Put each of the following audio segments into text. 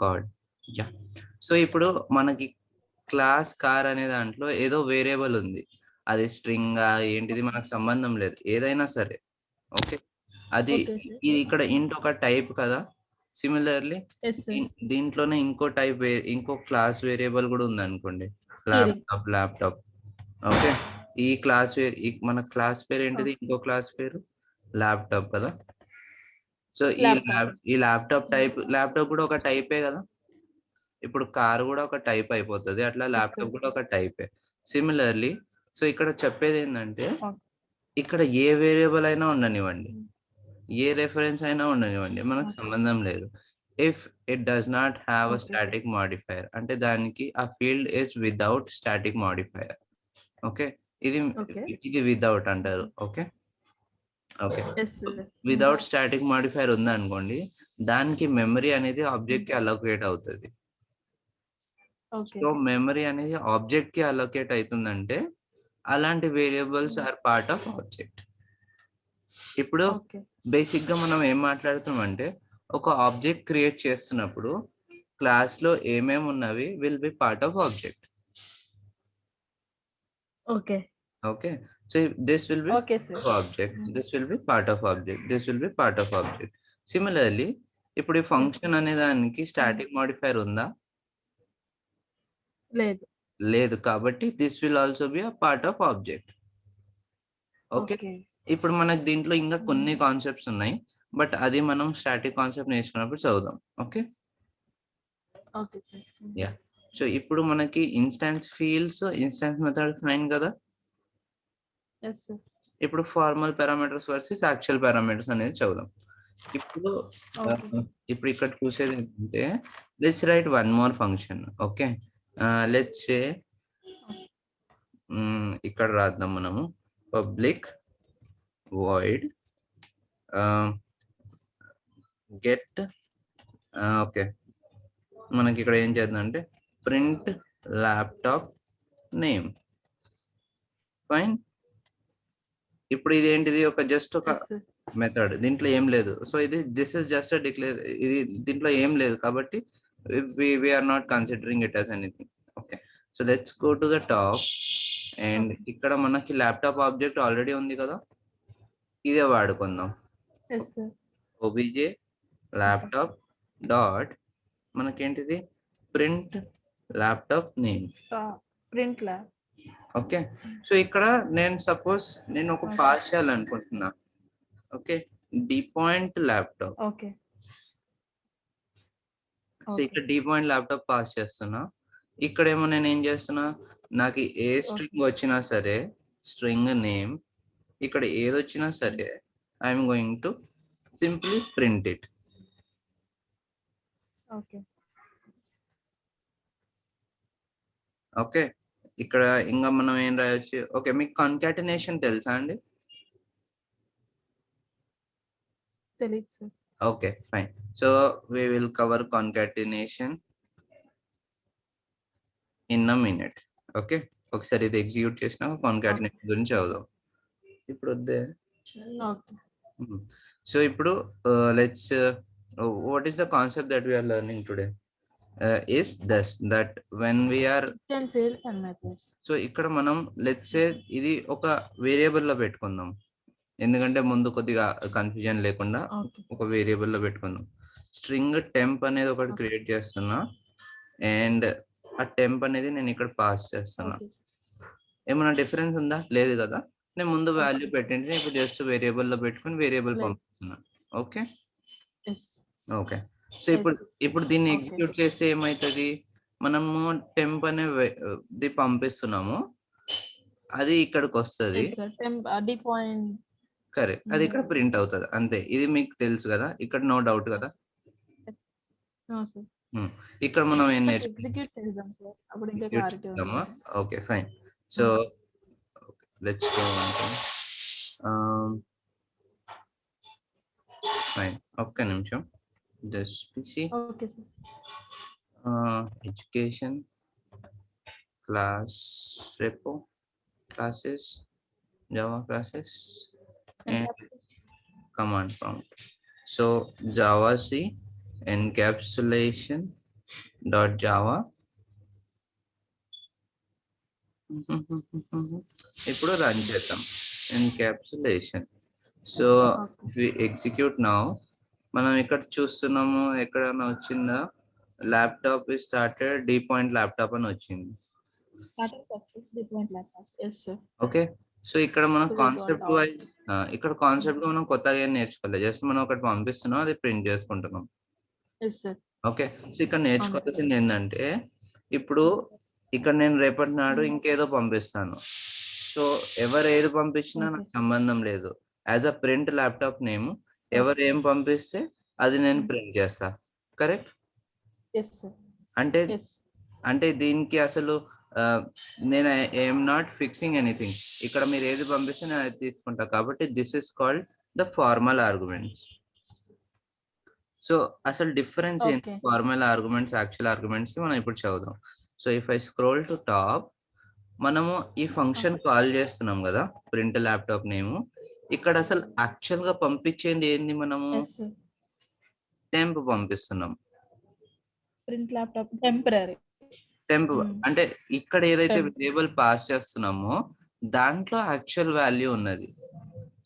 Card. Yeah. So ఇప్పుడు మనకి class car అనే దాంట్లో ఏదో వేరియబుల్ ఉంది. అది స్ట్రింగా ఏంటిది మనకు సంబంధం లేదు. ఏదైనా సరే. ఓకే. అది ఓకే సార్. ఇది ఇక్కడ ఇంట్ ఒక టైప్ కదా! Similarly yes sir. దీంట్లోనే ఇంకో టైప్ ఇంకో క్లాస్ వేరియబుల్ గూడా ఉందనుకోండి. స్టీరింగ్. ల్యాప్‌టాప్. ఓకే. ఈ క్లాస్ మన క్లాస్ పేరేంటిది? ఇంకో క్లాస్ పేరు ల్యాప్‌టాప్ కదా! So laptop. ఈ ల్యాప్‌టాప్ గూడా ఒక టైపే గదా! ఇప్పుడు కార్ గూడా ఒక టైప్ అయిపోతది. అట్లా యెస్ ల్యాప్‌టాప్ సార్. గూడా ఒక టైపే. సిమిలర్‌లీ సో ఇక్కడ చెప్పేదేందంటే, ఓకే. ఇక్కడ ఏ వేరియబుల్ అయినా ఉండనివ్వండి. హ్మ్. ఏ రిఫరెన్స్ అయినా ఉండనివ్వండి. మనకు ఓకే. సంబంధం లేదు. If it does not have a okay sir. Static modifier అంటే దానికి ఆ field is without static modifier. Okay. ఇది ఓకే. ఇది వితౌట్ అంటారు. Okay. Okay. Yes sir. Hmm. Without static modifier ఉందనుకోండి, దానికి మెమరీ అనేది హ్మ్. ఆబ్జెక్ట్‌కి అలోకేట్ అవుతది. ఓకే. సో, మెమరీ అనేది ఆబ్జెక్ట్‌కి అలోకేట్ అయితుందంటే, అలాంటి variables hmm. Are part of object. ఇప్పుడు ఓకే. బేసిక్‌గా మనం ఏం మాట్లాడుతున్నామంటే, ఒక ఆబ్జెక్ట్ క్రియేట్ చేస్తున్నప్పుడు, క్లాస్‌లో ఏమేమున్నవి will be part of object. Okay. Okay. So, this will be okay of sir. Object. Hmm. This will be part of object. This will be part of object. Similarly ఇప్పుడు ఈ yes. Function అనే దానికి హ్మ్. Static modifier ఉందా? లేదు. లేదు. కాబట్టి this will also be a part of object. Okay. Okay. ఇప్పుడు మనకు దీంట్లో ఇంకా హ్మ్. కొన్ని కాన్సెప్ట్స్ ఉన్నాయి. బట్ అది మనం స్టాటిక్ కాన్సెప్ట్ నేర్చుకున్నప్పుడు చదువుదాం. Okay. Okay sir. Hmm. Yeah! So, ఇప్పుడు మనకి ఇన్‌స్టాన్స్ ఫీల్డ్స్, ఇన్‌స్టాన్స్ మెథడ్స్ ఉన్నాయి కదా! Yes sir. ఇప్పుడు formal parameters versus actual parameters అనేది చదువుదాం. ఇప్పుడు ఓకే. ఇప్పుడు ఇక్కడ చూసేది ఏంటంటే let's write one more function. Okay. Let's say ఇక్కడ రాద్దాం మనము. Public void ah, get okay. మనకిక్కడ ఏం చేద్దామంటే ప్రింట్ ల్యాప్‌టాప్ నేమ్. ఫైన్. ఇప్పుడు ఇదేంటిది ఒక జస్ట్ ఒక యెస్ సార్. మెథడ్. దీంట్లో ఏం లేదు. So, this is just a ఇది దీంట్లో ఏం లేదు కాబట్టి we are not considering it as anything. Okay. So, let's go to the top and okay. ఇక్కడ మనకి ల్యాప్‌టాప్ ఆబ్జెక్ట్ ఆల్రెడీ ఉంది కదా! ఇదే వాడుకుందాం. Yes sir. OBJ okay. Laptop dot మనకేంటిది print laptop name. Print lab. Okay. So, ఇక్కడ నేను ఒక ఓకే. పాస్ చేయాలనుకుంటున్నా. Okay. D point laptop. Okay. So, okay. ఇక్కడ డి పాయింట్ ల్యాప్‌టాప్ పాస్ చేస్తున్నా. ఇక్కడేమో నేనేం చేస్తున్నా, నాకు ఏ ఓకే. స్ట్రింగ్ వచ్చినా సరే, స్ట్రింగ్ నేమ్ ఇక్కడ ఏదొచ్చినా హ్మ్. సరే, I am going to simply print it. Okay. Okay. ఇక్కడ ఇంగా మనం ఏం రాయొచ్చు, ఓకే. మీకు కాన్కాటినేషన్ తెలుసా అండి? తెలీదు sir. Okay. Fine. So, we will cover concatenation in a minute. Okay. ఒకసారి ఇది ఎగ్జిక్యూట్ చేసినాక ఓకే. కాన్కాటినేషన్ గురించి చదువుదాం. ఇప్పుడొద్దే. ఓకే. Mhm. So, ఇప్పుడు let's what is the concept that we are learning today? Is this that when we are instant fields and methods. So ఇక్కడ మనం let's say ఇది ఒక వేరియబుల్‌లో పెట్టుకుందాం. ఎందుకంటే ముందు కొద్దిగా కన్‌ఫ్యూజన్ లేకుండా ఓకే. ఒక వేరియబుల్‌లో పెట్టుకుందాం. స్ట్రింగ్ టెంప్ అనేది ఒకటి ఓకే. క్రియేట్ చేస్తున్నా. అండ్ ఆ టెంప్ అనేది నేను ఇక్కడ పాస్ చేస్తున్నా. ఓకే. ఏమన్నా డిఫరెన్స్ ఉందా? లేదు కదా! నేను ముందు వాల్యూ ఓకే. పెట్టింటే ఇప్పుడు జస్ట్ వేరియబుల్‌లో పెట్టుకొని వేరియబుల్ లేదు. పంపిస్తున్నా. ఓకే. యెస్. ఓకే. సో, ఇప్పుడు యెస్. ఇప్పుడు దీన్ని ఓకే. ఎగ్జిక్యూట్ చేస్తే ఏమైతది? మనము టెంప్ అనే ది పంపిస్తున్నాము. అది ఇక్కడికొస్తది. Yes sir. అది పాయింట్. కరెక్ట్. అది హ్మ్. ఇక్కడ ప్రింట్ అవుతది. అంతే. ఇది మీకు తెలుసు గదా! ఇక్కడ నో డౌట్ గదా! Yes. Yes. No sir. Hmm. ఇక్కడ మనం ఏం బట్ ఎగ్జిక్యూట్ చేద్దాం సార్. అప్పుడు ఇంకా ఎగ్జిక్యూట్ క్లారిటీ చేద్దామా? ఉంటుంది. ఓకే. ఫైన్. సో, హ్మ్. లెట్స్ గో ఆహ్, ఫైన్. ఒక్క నిమిషం. Just PC okay sir. Education class repo classes Java classes and command prompt. So Java C encapsulation dot Java. ఇప్పుడు రన్ చేద్దాం ఎన్క్యాప్సులేషన్. So execute now. మనం ఇక్కడ చూస్తున్నాము, ఎక్కడైనా వచ్చిందా? Laptop is started D point laptop అని వచ్చింది. Starting success deployment laptop. Yes, sir. Okay. So ఇక్కడ మనం So we got concept all. Wise ఇక్కడ కాన్సెప్ట్ మనం కొత్తగా ఏం నేర్చుకోలేదు. జస్ట్ మనం ఒకటి పంపిస్తున్నాం, అది ప్రింట్ చేసుకుంటున్నాం. Yes, sir. ఓకే. సో ఇక్కడ నేర్చుకోవాల్సింది ఏంటంటే, ఇప్పుడు ఇక్కడ నేను రేపటి నాడు ఇంకేదో పంపిస్తాను. సో ఎవరు ఏది పంపించినా నాకు సంబంధం లేదు. As a print laptop name ఎవరు ఏం పంపిస్తే అది నేను ప్రింట్ చేస్తా. కరెక్ట్? Yes, sir. అంటే Yes. అంటే దీనికి అసలు నేను ఐఎమ్ నాట్ ఫిక్సింగ్ ఎనీథింగ్. ఇక్కడ మీరు ఏది పంపిస్తే నేను అది తీసుకుంటా. కాబట్టి this is called the formal arguments. So అసలు డిఫరెన్స్ ఏంటి Okay. Formal arguments, actual arguments కి మనం ఇప్పుడు చదువుదాం. So if I scroll to top, మనము ఈ ఫంక్షన్ కాల్ చేస్తున్నాం కదా, ప్రింట్ ల్యాప్టాప్ నేమ్. ఇక్కడ అసలు యాక్చువల్ గా పంపించేది ఏంది? మనము Yes, sir. టెంప్ పంపిస్తున్నాం. Print laptop temporary. టెంప్ అంటే ఇక్కడ ఏదైతే Temp. వేరియబుల్ పాస్ చేస్తున్నామో దాంట్లో యాక్చువల్ వాల్యూ ఉన్నది.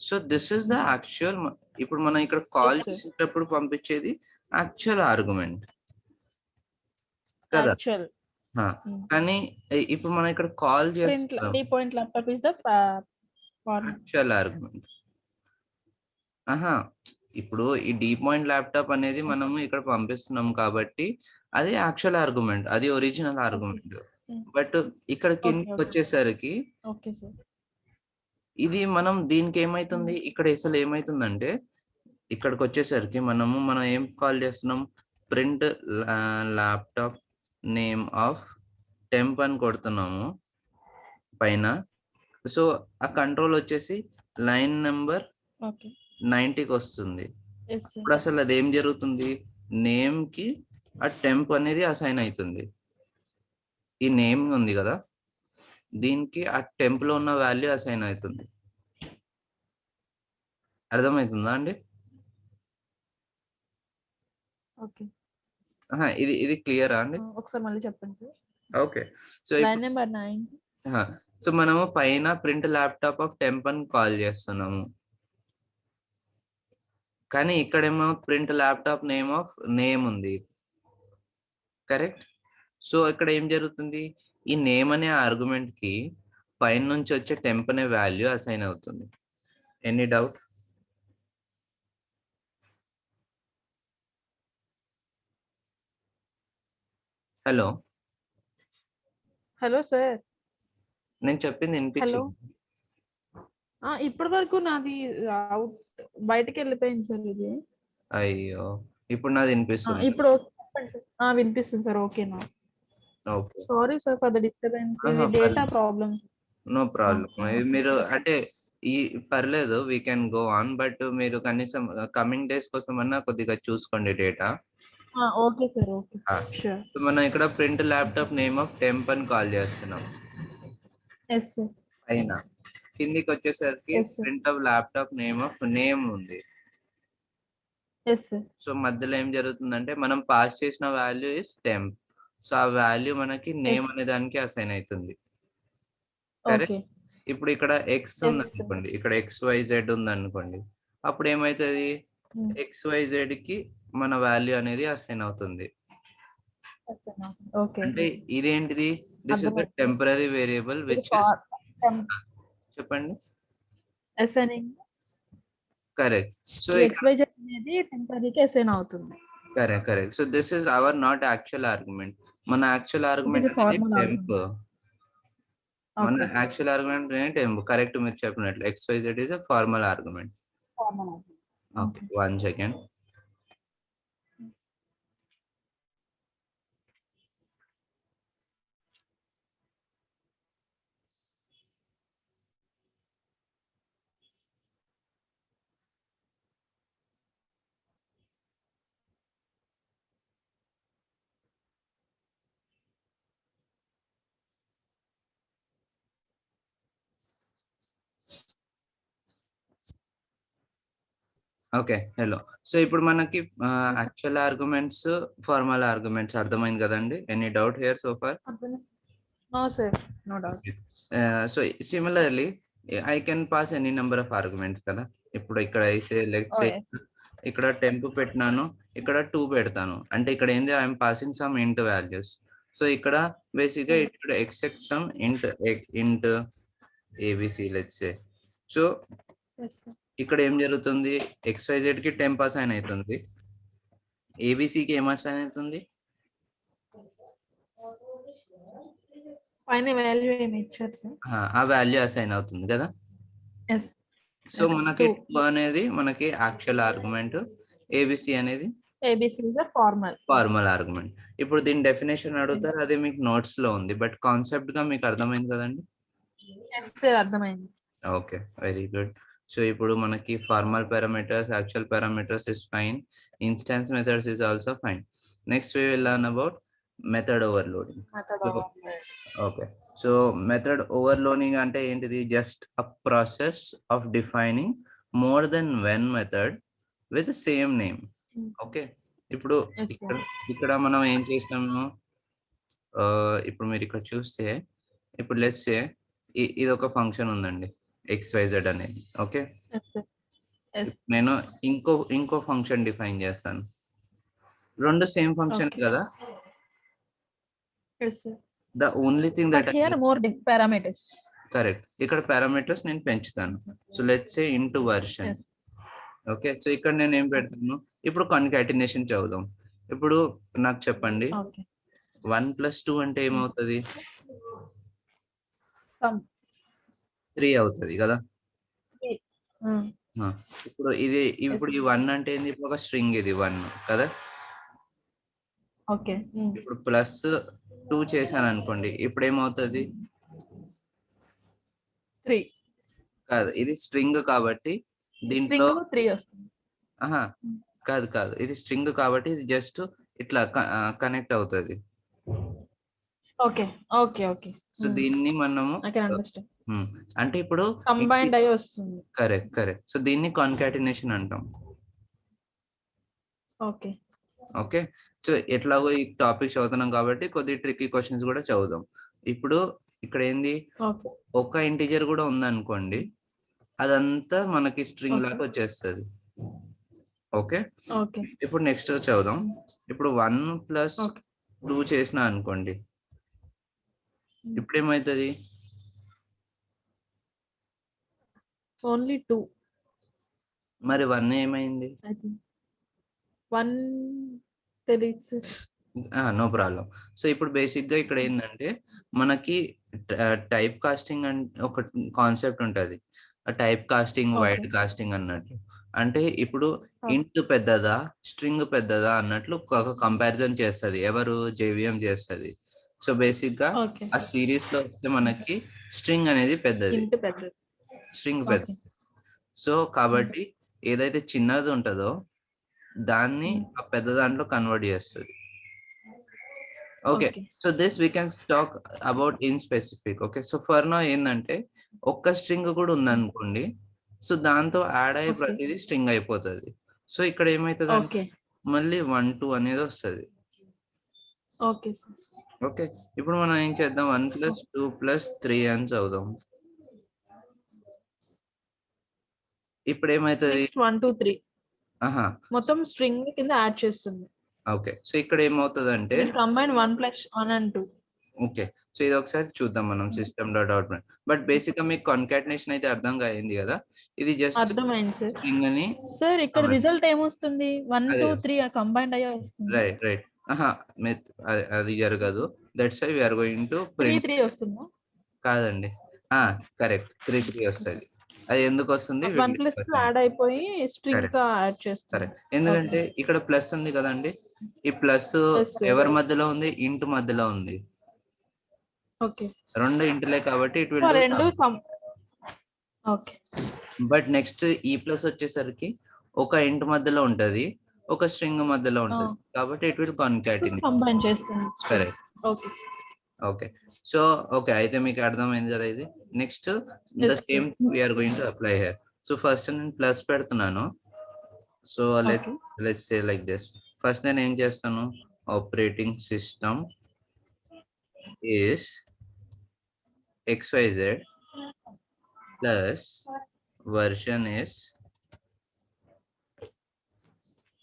So this is the actual. ఇప్పుడు మనం ఇక్కడ కాల్ Yes, sir. చేసేటప్పుడు పంపించేది యాక్చువల్ ఆర్గ్యుమెంట్ కదా. Actual. కానీ ఇప్పుడు మనం ఇక్కడ కాల్ Print చేస్తున్నాం D point laptop is the format. Actual argument. ఇప్పుడు ఈ డీ పాయింట్ ల్యాప్టాప్ అనేది మనము ఇక్కడ పంపిస్తున్నాం కాబట్టి అది యాక్చువల్ ఆర్గ్యుమెంట్, అది ఒరిజినల్ ఆర్గ్యుమెంట్. బట్ ఇక్కడ కిందకి వచ్చేసరికి Okay, sir. ఇది మనం దీనికి ఏమైతుంది, ఇక్కడ అసలు ఏమైతుందంటే ఇక్కడికి వచ్చేసరికి మనం ఏం కాల్ చేస్తున్నాం? Print laptop name of temp అని కొడుతున్నాము పైన. సో ఆ కంట్రోల్ వచ్చేసి లైన్ నెంబర్ Okay. 90కి వస్తుంది. Yes, sir. ఇప్పుడు అసలు అది ఏం జరుగుతుంది? నేమ్ కి ఆ టెంప్ అనేది అసైన్ అవుతుంది. ఈ నేమ్ ఉంది కదా, దీనికి ఆ టెంప్ లో ఉన్న వాల్యూ అసైన్ అవుతుంది. అర్థమవుతుందా అండి? Okay. ఇది క్లియరా అండి? ఒకసారి మళ్ళీ చెప్పండి sir. Okay. So line number 9. So మనము పైన ప్రింట్ ల్యాప్టాప్ ఆఫ్ టెంప్ అని కాల్ చేస్తున్నాము, కానీ ఇక్కడేమో print laptop name of name ఉంది. కరెక్ట్? సో ఇక్కడ ఏం జరుగుతుంది? ఈ నేమ్ అనే ఆర్గ్యుమెంట్ కి పైన నుంచి వచ్చే టెంప్ అనే వాల్యూ అసైన్ అవుతుంది. Any doubt? Hello hello sir. నేను చెప్పింది వినిపించు. ఇప్పటి వరకు నాది అవుట్ బయటకి వెళ్ళిపోయింది సార్ ఇది. అయ్యో, ఇప్పుడు నాది వినిపిస్తుంది. ఇప్పుడు చెప్పండి సార్. వినిపిస్తుంది సార్. ఓకేనా? Okay, sorry sir for the disturbance. ఇది డేటా ప్రాబ్లమ్స్. No problem. మీరు అంటే ఈ పర్లేదు, we can go on. But మీరు కనీసం కమింగ్ డేస్ కోసం అన్నా కొద్దిగా చూసుకోండి data. Okay sir. Okay, sure. మనం ఇక్కడ print laptop name of temp అని కాల్ చేస్తున్నాం. Yes sir. అయినా కిందికి వచ్చేసరికి print of laptop name of name ఉంది. Yes sir. సో మధ్యలో ఏం జరుగుతుందంటే మనం పాస్ చేసిన వాల్యూ ఇస్ టెంప్. సో ఆ వాల్యూ మనకి నేమ్ అనే దానికి అసైన్ అవుతుంది. కరెక్ట్? ఇప్పుడు ఇక్కడ ఎక్స్ ఉంది అనుకోండి, ఇక్కడ XYZ ఉంది అనుకోండి, అప్పుడు ఏమైతుంది? XYZ కి మన వాల్యూ అనేది అసైన్ అవుతుంది. అంటే ఇదేంటిది? This is the temporary variable which is. చెప్పండి. అసైనింగ్. కరెక్ట్. సో XYZ అనేది టెంపరరీకి అసైన్ అవుతుంది. Correct. So this is our not actual argument. మన యాక్చువల్ ఆర్గ్యుమెంట్ అనేది టెంప్. మన యాక్చువల్ ఆర్గ్యుమెంట్ అనేది టెంప్. కరెక్ట్, మీరు చెప్పినట్లు XYZ is a formal argument. Okay, 1 second. Okay. Hello. So ఇప్పుడు మనకి యాక్చువల్ ఆర్గ్యుమెంట్స్, ఫార్మల్ ఆర్గ్యుమెంట్స్ అర్థమైంది కదండీ. Any doubt here so far? No sir, no doubt. Okay. So similarly I can pass any number of arguments కదా. ఇప్పుడు ఇక్కడ let's say ఇక్కడ temp పెట్టినాను, ఇక్కడ 2 పెడతాను. అంటే ఇక్కడ ఏంది ఐఎమ్ పాసింగ్ సమ్ ఇంట్ వాల్యూస్. సో ఇక్కడ బేసిక్‌గా ఇక్కడ ఎక్స్‌ఎక్స్ సమ్ ఇంట్ ఏబీసీ లెట్స్ సే. సో ఇక్కడ ఏం జరుగుతుంది? XYZకి 10 అసైన్ అయితుంది. ఏబీసీకి ఏం అసైన్ అయితుంది? పైన వాల్యూ ఏమి ఇచ్చారు సార్? ఆ వాల్యూ అసైన్ అవుతుంది కదా. ఎస్. సో మనకి 2 అనేది మనకి యాక్చువల్ ఆర్గ్యుమెంట్, ఏబీసీ అనేది ABC is the formal argument. ఇప్పుడు దీని డెఫినేషన్ అడుగుతారు, అది మీకు నోట్స్ లో ఉంది. బట్ కాన్సెప్ట్ గా మీకు అర్థమైంది కదండి. ఎస్ సార్, అర్థమైంది. Okay, very good. సో ఇప్పుడు మనకి formal parameters, actual parameters is fine, instance methods is also fine. Next we will learn about method overloading. Okay. So method overloading అంటే ఏంటిది? Just a process of defining more than one method with same name. Okay. ఇప్పుడు ఇక్కడ మనం ఏం చేస్తాము, ఇప్పుడు మీరు ఇక్కడ చూస్తే, ఇప్పుడు లెట్స్ సే ఇది ఒక ఫంక్షన్ ఉందండి XYZ అనేది. ఓకే. నేను ఇంకో ఫంక్షన్ డిఫైన్ చేస్తాను. రెండు సేమ్ ఫంక్షన్ కదా. The only thing that here more parameters. Correct. ఇక్కడ పారామీటర్స్ నేను పెంచుతాను. So let's say into version. Okay. So ఇక్కడ నేను ఏం పెడతాను, ఇప్పుడు కాన్కాటినేషన్ చదువుదాం. ఇప్పుడు నాకు చెప్పండి, 1 + 2 అంటే ఏమవుతుంది? 3 అవుతుంది కదా. ఇప్పుడు ఈ 1 అంటే ఏంది? ఇప్పుడు ఒక స్ట్రింగ్, ఇది 1 కదా. ఓకే. ఇప్పుడు +2 చేశాను అనుకోండి, ఇప్పుడు ఏమవుతుంది? 3 కాదు, ఇది స్ట్రింగ్ కాబట్టి దీంట్లో 3 వస్తుంది. కాదు, ఇది స్ట్రింగ్ కాబట్టి ఇది జస్ట్ ఇట్లా కనెక్ట్ అవుతుంది. ఓకే. సో దీన్ని మనము అంటే ఇప్పుడు కంబైన్డ్ అయ్యి వస్తుంది. కరెక్ట్. సో దీన్ని కాన్కాటినేషన్ అంటాం. ఓకే. సో ఎట్లాగో ఈ టాపిక్ చదువుతున్నాం కాబట్టి కొద్ది ట్రిక్కీ క్వశ్చన్స్ కూడా చదువుదాం. ఇప్పుడు ఇక్కడ ఏంది, ఒక ఇంటిజర్ కూడా ఉందనుకోండి, అదంతా మనకి స్ట్రింగ్ లాగా వచ్చేస్తుంది. ఓకే. ఇప్పుడు నెక్స్ట్ చదువుదాం. ఇప్పుడు 1 + 2 చేసిన అనుకోండి, ఇప్పుడు ఏమవుతుంది? ఓన్లీ 2. మరి 1 ఏమైంది? 1 తెలియదు. No problem. సో ఇప్పుడు బేసిక్ గా ఇక్కడ ఏంటంటే మనకి టైప్ కాస్టింగ్ అంటే ఒక కాన్సెప్ట్ ఉంటుంది. టైప్ కాస్టింగ్, వైడ్ కాస్టింగ్ అన్నట్లు. అంటే ఇప్పుడు ఇంట్ పెద్దదా, స్ట్రింగ్ పెద్దదా అన్నట్లు ఒక కంపారిజన్ చేస్తుంది. ఎవరు? JVM చేస్తుంది. సో బేసిక్ గా ఆ సిరీస్ లో వస్తే మనకి స్ట్రింగ్ అనేది పెద్దది, స్ట్రింగ్ పెద్దది. సో కాబట్టి ఏదైతే చిన్నది ఉంటుందో దాన్ని ఆ పెద్ద దాంట్లో కన్వర్ట్ చేస్తుంది. Okay. So this we can talk about in specific. Okay. So for now ఏంటంటే ఒక్క స్ట్రింగ్ కూడా ఉందనుకోండి, సో దాంతో యాడ్ అయ్యే ప్రతిదీ స్ట్రింగ్ అయిపోతుంది. సో ఇక్కడ ఏమవుతుంది అంటే మళ్ళీ 1, 2 అనేది వస్తుంది. ఓకే. ఇప్పుడు మనం ఏం చేద్దాం, 1 + 2 + 3 అని చదువుదాం. ఇప్పుడు ఏమవుతుంది? 1, 2, 3 మొత్తం స్ట్రింగ్ కింద యాడ్ చేస్తుంది. ఓకే. సో ఇక్కడ ఏమవుతుంది అంటే కంబైన్ 1 + 1 and 2. ఓకే. సో ఇది ఒకసారి చూద్దాం మనం system.out. బట్ బేసిక్ గా మీకు కాన్కాటినేషన్ అయితే అర్థం అయింది కదా. ఇది జస్ట్ అర్థమైంది సార్. స్ట్రింగ్ అని. సార్ ఇక్కడ రిజల్ట్ ఏమొస్తుంది? 1, 2, 3 కంబైన్డ్ అయ్యే వస్తుంది. రైట్. అది జరగదు. That's why we are going to print. 3 వస్తుందా? కాదండి. కరెక్ట్, 3 వస్తుంది. అది ఎందుకు వస్తుంది? 1 + 2 యాడ్ అయిపోయి స్ట్రింగ్ గా యాడ్ చేస్తారు. ఎందుకంటే ఇక్కడ ప్లస్ ఉంది కదండి. ఈ ప్లస్ ఎవరి మధ్యలో ఉంది? ఇంట్ మధ్యలో ఉంది. ఓకే. రెండు ఇంట్లే కాబట్టి ఇట్ విల్ రెండు. ఓకే. బట్ నెక్స్ట్ ఈ ప్లస్ వచ్చేసరికి ఒక ఇంట్ మధ్యలో ఉంటది, ఒక స్ట్రింగ్ మధ్యలో ఉంటది, కాబట్టి ఇట్ విల్ కాన్కాటినేట్, కంబైన్ చేస్తుంది. కరెక్ట్. ఓకే. సో అయితే మీకు అర్థమైంది కదా ఇది. Next the same we are going to apply here. So first నేను ప్లస్ పెడుతున్నాను. So Okay. Let's say like this. First నేను ఏం చేస్తాను, operating system is XYZ plus version is,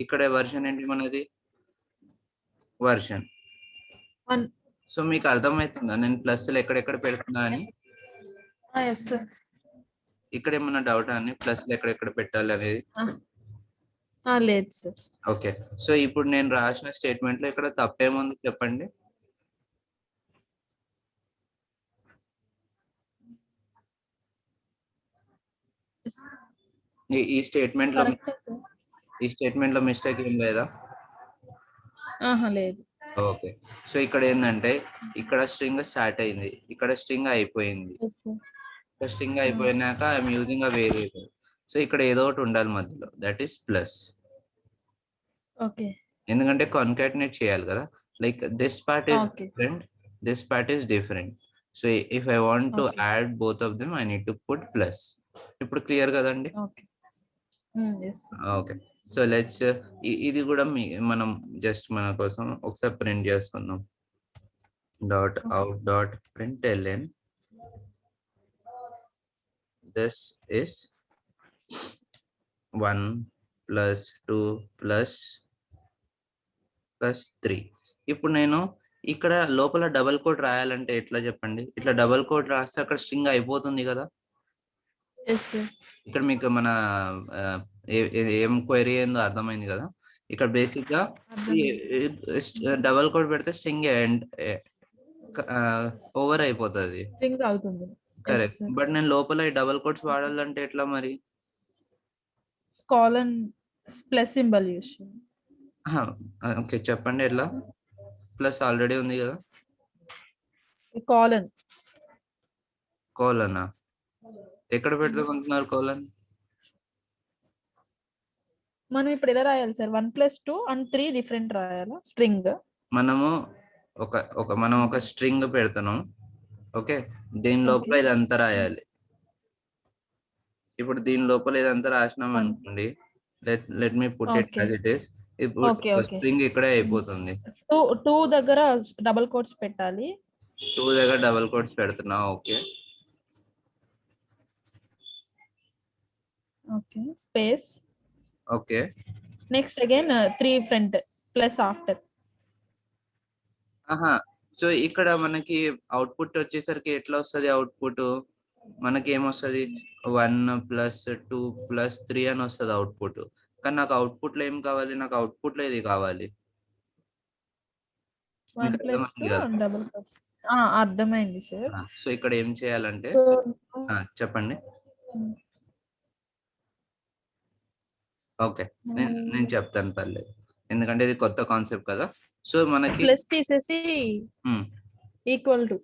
ఇక్కడ వర్షన్ ఏంటి మనది, వర్షన్. One. సో మీకు అర్థమవుతుందా నేను ప్లస్లు ఎక్కడెక్కడ పెడుతున్నా అని? Yes, sir. ఇక్కడ ఏమన్నా డౌట్ అని ప్లస్లు ఎక్కడెక్కడ పెట్టాలి అనేది? లేదు సార్. ఓకే, సో ఇప్పుడు నేను రాసిన స్టేట్మెంట్ లో ఇక్కడ తప్పేముంది చెప్పండి. ఈ స్టేట్మెంట్ లో మిస్టేక్ ఏం లేదా? లేదు. ఓకే, సో ఇక్కడ ఏంటంటే ఇక్కడ స్ట్రింగ్ స్టార్ట్ అయింది, ఇక్కడ స్ట్రింగ్ అయిపోయింది. స్ట్రింగ్ అయిపోయినాక I'm using a variable. So ఇక్కడ ఏదో ఒకటి ఉండాలి మధ్యలో, దట్ ఈస్ ప్లస్. ఓకే. ఎందుకంటే కాన్కాటినేట్ చేయాలి కదా, like this part is Okay. Different, this part is different. So if I want to Okay. Add both of them I need to put plus. ఇప్పుడు clear కదండి? Okay. Yes. Okay, so let's ఇది కూడా మనం just మన కోసం ఒకసారి print చేసుకుందాం. Dot out dot println this is 1 plus 2 plus 3. ఇప్పుడు నేను ఇక్కడ లోపల డబల్ కోట్ రాయాలంటే ఎట్లా చెప్పండి? ఇట్లా డబల్ కోట్ రాస్తే అక్కడ స్ట్రింగ్ అయిపోతుంది కదా. Yes sir. ఇక్కడ మీకు మన ఏం క్వైరీ ఏందో అర్థమైంది కదా. ఇక్కడ బేసిక్ గా డబల్ కోట్ పెడితే స్ట్రింగ్ ఓవర్ అయిపోతుంది, స్ట్రింగ్ అవుతుంది. కరెక్ట్. బట్ నేను లోపల డబల్ కోట్స్ వాడాలంటే ఎట్లా మరి? Colon plus symbol use. Okay, చెప్పండి ఎట్లా? ప్లస్ ఆల్రెడీ ఉంది కదా. కాలన్. కోలనా? ఎక్కడ పెడతామంటున్నారు కోలన్? మనం ఇప్పుడు ఎలా రాయాలి సార్? 1 + 2 and 3 డిఫరెంట్ రాయాలా స్ట్రింగ్? మనము ఒక స్ట్రింగ్ పెడతాను. ఓకే, దీని లోపల ఇదంతా రాయాలి. ఇప్పుడు దీని లోపల ఇదంతా రాసినాం అనుకోండి, let me put it as it is. ఇప్పుడు స్ట్రింగ్ ఇక్కడే అయిపోతుంది. 2 దగ్గర డబుల్ కోట్స్ పెట్టాలి. 2 దగ్గర డబుల్ కోట్స్ పెడుతున్నా. Okay, okay, space. Okay, next again 3 front plus after. So ఇక్కడ మనకి అవుట్పుట్ వచ్చేసరికి ఎట్లా వస్తుంది? అవుట్పుట్ మనకి ఏమొస్తుంది? 1 + 2 + 3 అని వస్తుంది అవుట్పుట్. కానీ నాకు అవుట్పుట్ లో ఏం కావాలి? నాకు అవుట్పుట్ లో ఇది కావాలి. 1 + 2 డబుల్ కోట్స్. అర్థమైంది సార్. సో ఇక్కడ ఏం చేయాలంటే చెప్పండి. ఓకే, నేను చెప్తాను, పర్లేదు, ఎందుకంటే ఇది కొత్త కాన్సెప్ట్ కదా. సో మనకి ప్లస్ తీసేసి ఈక్వల్ టు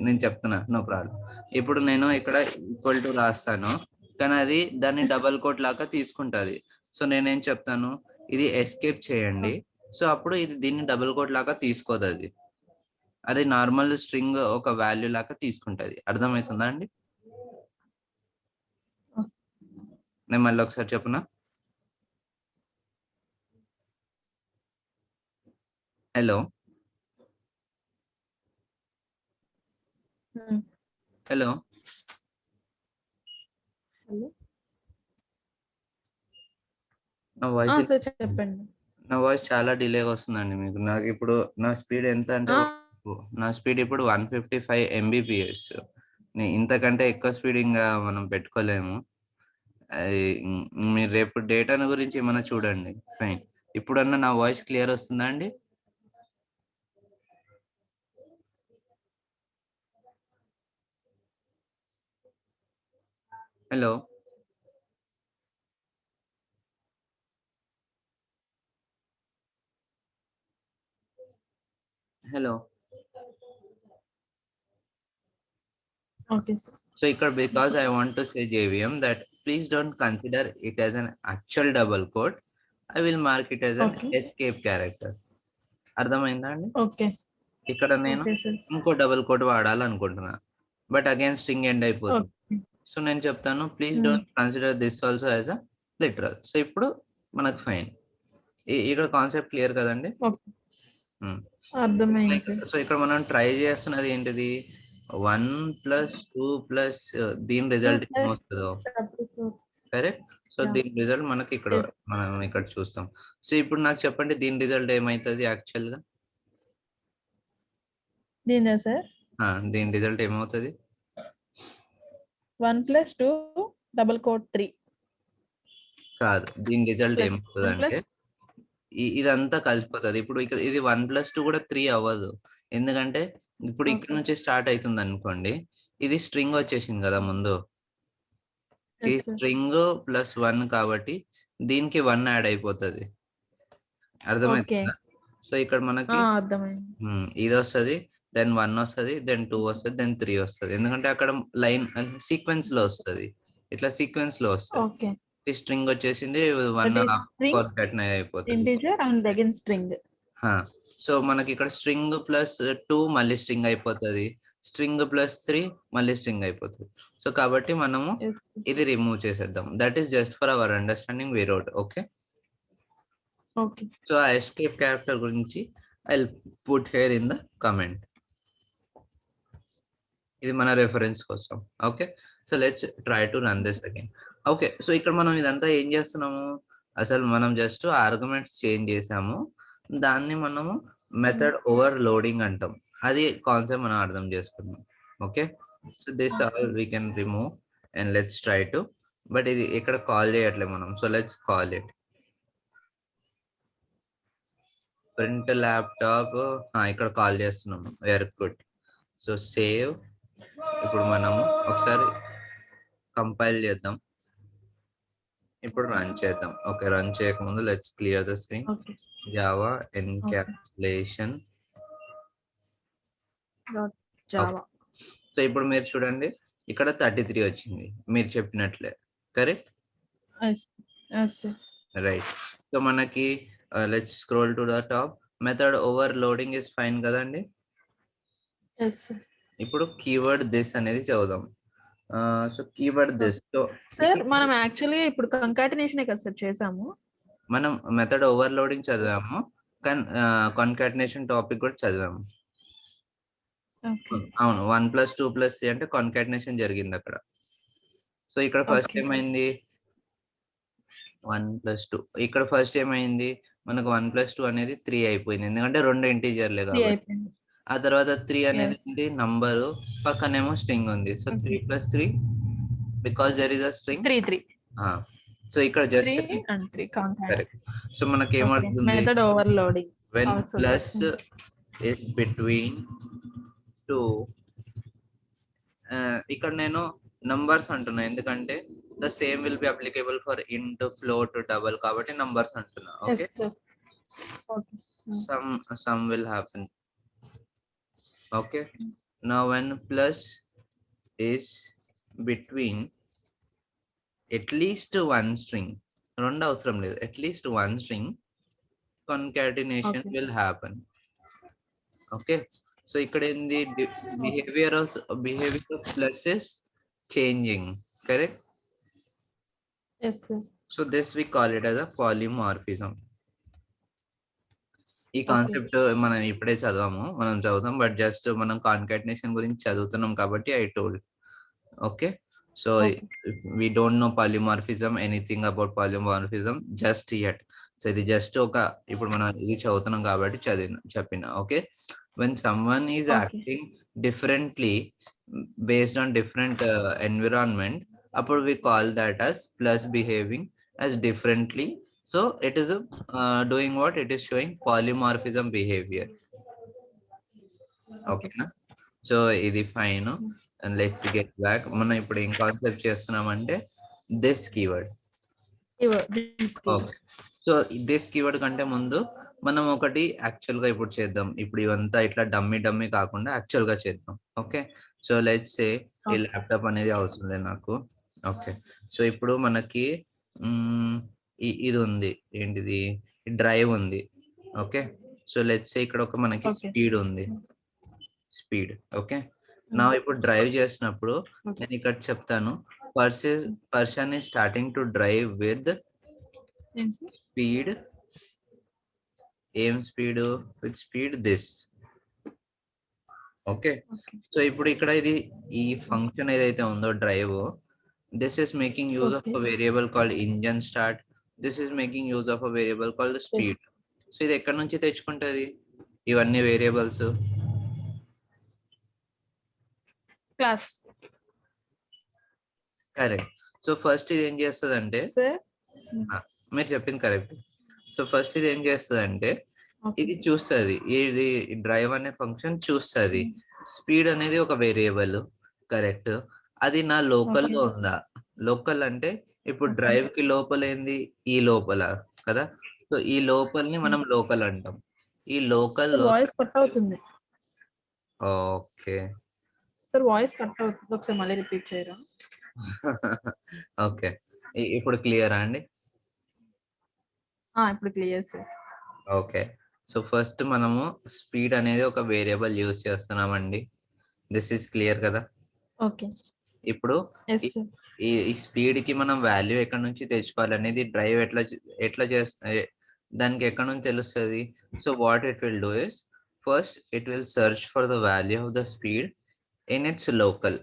నేను చెప్తున్నా, నో ప్రాబ్లం. ఇప్పుడు నేను ఇక్కడ ఈక్వల్ టు రాస్తాను, కానీ అది దాన్ని డబల్ కోట్ లాగా తీసుకుంటది. సో నేనేం చెప్తాను, ఇది ఎస్కేప్ చేయండి. సో అప్పుడు ఇది దీన్ని డబుల్ కోట్ లాగా తీసుకోదు, అది నార్మల్ స్ట్రింగ్ ఒక వాల్యూ లాగా తీసుకుంటది. అర్థమవుతుందా అండి? నేను మళ్ళీ ఒకసారి చెప్పునా? హలో హలో చెప్పండి. నా వాయిస్ చాలా డిలేగా వస్తుందండి మీకు. నాకు ఇప్పుడు నా స్పీడ్ ఎంత అంటే, నా స్పీడ్ ఇప్పుడు 155 MBPS. ఇంతకంటే ఎక్కువ స్పీడ్ ఇంకా మనం పెట్టుకోలేము. మీరు రేపు డేటాను గురించి ఏమైనా చూడండి. ఫైన్, ఇప్పుడన్నా నా వాయిస్ క్లియర్ వస్తుందా అండి? Hello hello Okay, sir. So ఇక్కడ because I want to say JVM that please don't consider it as an actual double quote. I will mark it as an escape character. అర్థమైందా అండి? Okay. ఇక్కడ నేను ఇంకో double quote వాడాలనుకుంటున్నా, but again string end అయిపోతుంది. So నేను చెప్తాను please don't consider this also as a literal. So ఇప్పుడు మనకు ఫైన్. ఇక్కడ కాన్సెప్ట్ క్లియర్ కదండి. అర్థమైంది. సో ఇక్కడ మనం ట్రై చేస్తున్నది ఏంటిది 1 + 2 ప్లస్ దీని రిజల్ట్ ఏమవుతుందో కరెక్ట్. సో దీని రిజల్ట్ మనకి ఇక్కడ మనం ఇక్కడ చూస్తాం. సో ఇప్పుడు నాకు చెప్పండి దీని రిజల్ట్ ఏమైతుంది యాక్చువల్ గా? దీనా సార్? దీని రిజల్ట్ ఏమవుతుంది? 1 + 2 3 కాదు, దీని రిజల్ట్ ఏమవుతుంది అంటే ఇదంతా కలిసిపోతుంది. ఇప్పుడు ఇక్కడ ఇది 1 + 2 కూడా 3 అవ్వదు. ఎందుకంటే ఇప్పుడు ఇక్కడ నుంచి స్టార్ట్ అవుతుంది అనుకోండి, ఇది స్ట్రింగ్ వచ్చేసింది కదా ముందు, ఈ స్ట్రింగ్ +1 కాబట్టి దీనికి 1 యాడ్ అయిపోతుంది. అర్థమైందా? సో ఇక్కడ మనకి ఇది వస్తుంది, దెన్ 1 వస్తుంది, దెన్ 2 వస్తుంది, దెన్ 3 వస్తుంది. ఎందుకంటే అక్కడ లైన్ సీక్వెన్స్ లో వస్తుంది, ఇట్లా సీక్వెన్స్ లో వస్తుంది. ఈ స్ట్రింగ్ వచ్చేసింది 1 కాన్కాటనేట్ అయిపోతుంది. సో మనకి ఇక్కడ స్ట్రింగ్ +2 మళ్ళీ స్ట్రింగ్ అయిపోతుంది, స్ట్రింగ్ +3 మళ్ళీ స్ట్రింగ్ అయిపోతుంది. సో కాబట్టి మనము ఇది రిమూవ్ చేసేద్దాం. That is just for our understanding we wrote. Okay. So ఆ ఎస్కేప్ క్యారెక్టర్ గురించి I will put here in the comment. ఇది మన రెఫరెన్స్ కోసం. Okay. So let's try to run this again. Okay. So ఇక్కడ మనం ఇదంతా ఏం చేస్తున్నాము, అసలు మనం జస్ట్ ఆర్గ్యుమెంట్స్ చేంజ్ చేసాము, దాన్ని మనము మెథడ్ ఓవర్లోడింగ్ అంటాం. అది కాన్సెప్ట్ మనం అర్థం చేసుకున్నాం. Okay. So this all we can remove and let's try to, but ఇది ఇక్కడ కాల్ చేయట్లేదు మనం. So let's call it print laptop. ఇక్కడ కాల్ చేస్తున్నాము. Very good. So save. ఇప్పుడు మనము ఒకసారి కంపైల్ చేద్దాం, ఇప్పుడు రన్ చేద్దాం. ఓకే, రన్ చేయకముందు let's clear the screen. Java encapsulation. So ఇప్పుడు మీరు చూడండి ఇక్కడ 33 వచ్చింది మీరు చెప్పినట్లే, కరెక్ట్? రైట్. సో మనకి let's scroll to the top. Method overloading is fine కదండి. ఇప్పుడు కీవర్డ్ దిస్ అనేది చదువుదాం. So keyword this. So sir మనం యాక్చువల్లీ ఇప్పుడు కంకాటినేషన్ కదా సార్ చేసాము. మనం మెథడ్ ఓవర్లోడింగ్ చదివాము, కాన్కాటినేషన్ టాపిక్ కూడా చదివాము. అవును, 1 + 2 + 3 అంటే కాన్కాటినేషన్ జరిగింది అక్కడ. సో ఇక్కడ ఫస్ట్ ఏమైంది 1 + 2, ఇక్కడ ఫస్ట్ ఏమైంది మనకు 1 + 2 అనేది 3 అయిపోయింది, ఎందుకంటే 2 ఇంటీజర్లే కాబట్టి. ఆ తర్వాత 3 అనేది నంబరు, పక్కనేమో స్ట్రింగ్ ఉంది. So 3 + 3 because there is a string 3. So ఇక్కడ జస్ట్ కరెక్ట్. సో మనకి ఏమవుతుంది method overloading when plus is between 2. ఇక్కడ నేను నంబర్స్ అంటున్నా ఎందుకంటే the same will be applicable for ఇంట్, ఫ్లోట్, డబుల్ కాబట్టి నంబర్స్ అంటున్నా. Okay. some will happen. Okay. Now when plus is between at least one string, రెండు అవసరం లేదు, at least one string, concatenation will happen. Okay. So ఇక్కడ ఏంది behavior of plus is changing, correct? Yes sir. So this we call it as a polymorphism. ఈ concept మనం ఇప్పుడే చదవము, మనం చదువుతాం, బట్ జస్ట్ మనం కాన్కాటినేషన్ గురించి చదువుతున్నాం కాబట్టి I told. Okay. So we don't know polymorphism, anything about polymorphism just yet. So ఇది జస్ట్ ఒక ఇప్పుడు మనం ఇది చదువుతున్నాం కాబట్టి చెప్పిన. Okay. when someone is acting differently based on different environment, అప్పుడు we call that as plus behaving as differently. So it is doing what? It is showing polymorphism behavior. Okay na? So ఇది fine. And let's get back. మనం ఇప్పుడు ఏం concept చేస్తున్నామంటే this keyword. Okay. So this keyword కంటే ముందు మనం ఒకటి actual గా ఇప్పుడు చేద్దాం. ఇప్పుడు ఇవంతా ఇట్లా డమ్మీ కాకుండా యాక్చువల్ గా చేద్దాం. ఓకే. సో లెట్స్ సే ఈ ల్యాప్టాప్ అనేది అవసరం లేదు నాకు. ఓకే. సో ఇప్పుడు మనకి ఇది ఉంది, ఏంటిది, డ్రైవ్ ఉంది. ఓకే. సో లెట్స్ సే ఇక్కడ ఒక మనకి స్పీడ్ ఉంది, స్పీడ్. ఓకే. నా ఇప్పుడు డ్రైవ్ చేసినప్పుడు నేను ఇక్కడ చెప్తాను person is starting to drive with ఏంటి sir? speed, aim speed with speed this. Okay, okay. So ఇప్పుడు ఇక్కడ ఇది ఈ ఫంక్షన్ ఏదైతే ఉందో drive, this is making use of Okay. A variable called engine start, this is making use of a variable called speed. So ఇది ఎక్కడి నుంచి తెచ్చుకుంటది ఇవన్నీ variables? Class. Correct. So first ఇది ఏం చేస్తదంటే, సార్. మీరు చెప్పింది కరెక్ట్. సో ఫస్ట్ ఇది ఏం చేస్తదంటే ఓకే. ఇది చూస్తుంది, ఇది డ్రైవ్ అనే ఫంక్షన్ చూస్తుంది స్పీడ్ అనేది ఒక వేరియబుల్, కరెక్ట్. అది నా లోకల్ లో ఉందా? లోకల్ అంటే ఇప్పుడు Okay. డ్రైవ్ కి లోపల ఏంది, ఈ లోపల కదా. సో ఈ లోపల్ని మనం లోకల్ అంటాం. ఈ లోకల్ లో వాయిస్ కట్ అవుతుంది. ఓకే సార్ వాయిస్ కట్ అవుతుంది, ఒకసారి మళ్ళీ రిపీట్ చేయరా? ఓకే, ఇప్పుడు క్లియరా అండి? ఇప్పుడు clear sir. Okay, so first మనము స్పీడ్ అనేది ఒక వేరియబుల్ యూజ్ చేస్తున్నామండి. దిస్ ఈస్ క్లియర్ కదా. ఓకే. ఇప్పుడు ఎస్ సార్. ఈ స్పీడ్ కి మనం వాల్యూ ఎక్కడ నుంచి తెచ్చుకోవాలనేది డ్రైవ్ ఎట్లా చేస్తా, దానికి ఎక్కడ నుంచి తెలుస్తుంది? So what it will do is, first it will search for the value of the speed in its local.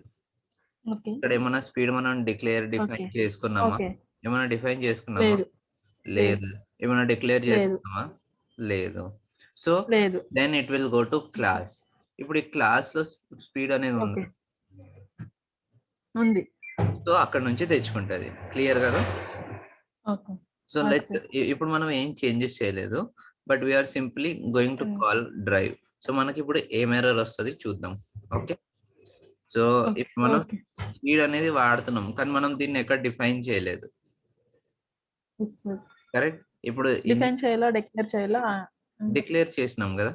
Okay. ఇక్కడ ఏమైనా స్పీడ్ మనం డిఫైన్ చేసుకున్నామా? ఓకే. ఏమైనా డిఫైన్ చేసుకున్నామా? లేదు. లేదు. ఏమైనా డిక్లేర్ లేదు. చేసుకున్నామా? లేదు. సో లేదు. Then it will go to class. ఇప్పుడు ఈ క్లాస్ లో స్పీడ్ అనేది ఉంది. ఓకే. ఉంది. సో అక్కడ నుంచి తెచ్చుకుంటది. క్లియర్ కదా. ఓకే. సో లెట్స్, ఇప్పుడు మనం ఏం చేంజెస్ చేయలేదు, but we are simply going to call drive. So మనకి ఇప్పుడు ఏం ఎర్రర్ వస్తుంది చూద్దాం. ఓకే, సో ఇప్పుడు మనం స్పీడ్ అనేది వాడుతున్నాం, కానీ మనం దీన్ని ఎక్కడ డిఫైన్ చేయలేదు. కరెక్ట్. ఇప్పుడు డిఫైన్ చేయాలా, డిక్లేర్ చేయాలా? డిక్లేర్ చేసినాం కదా.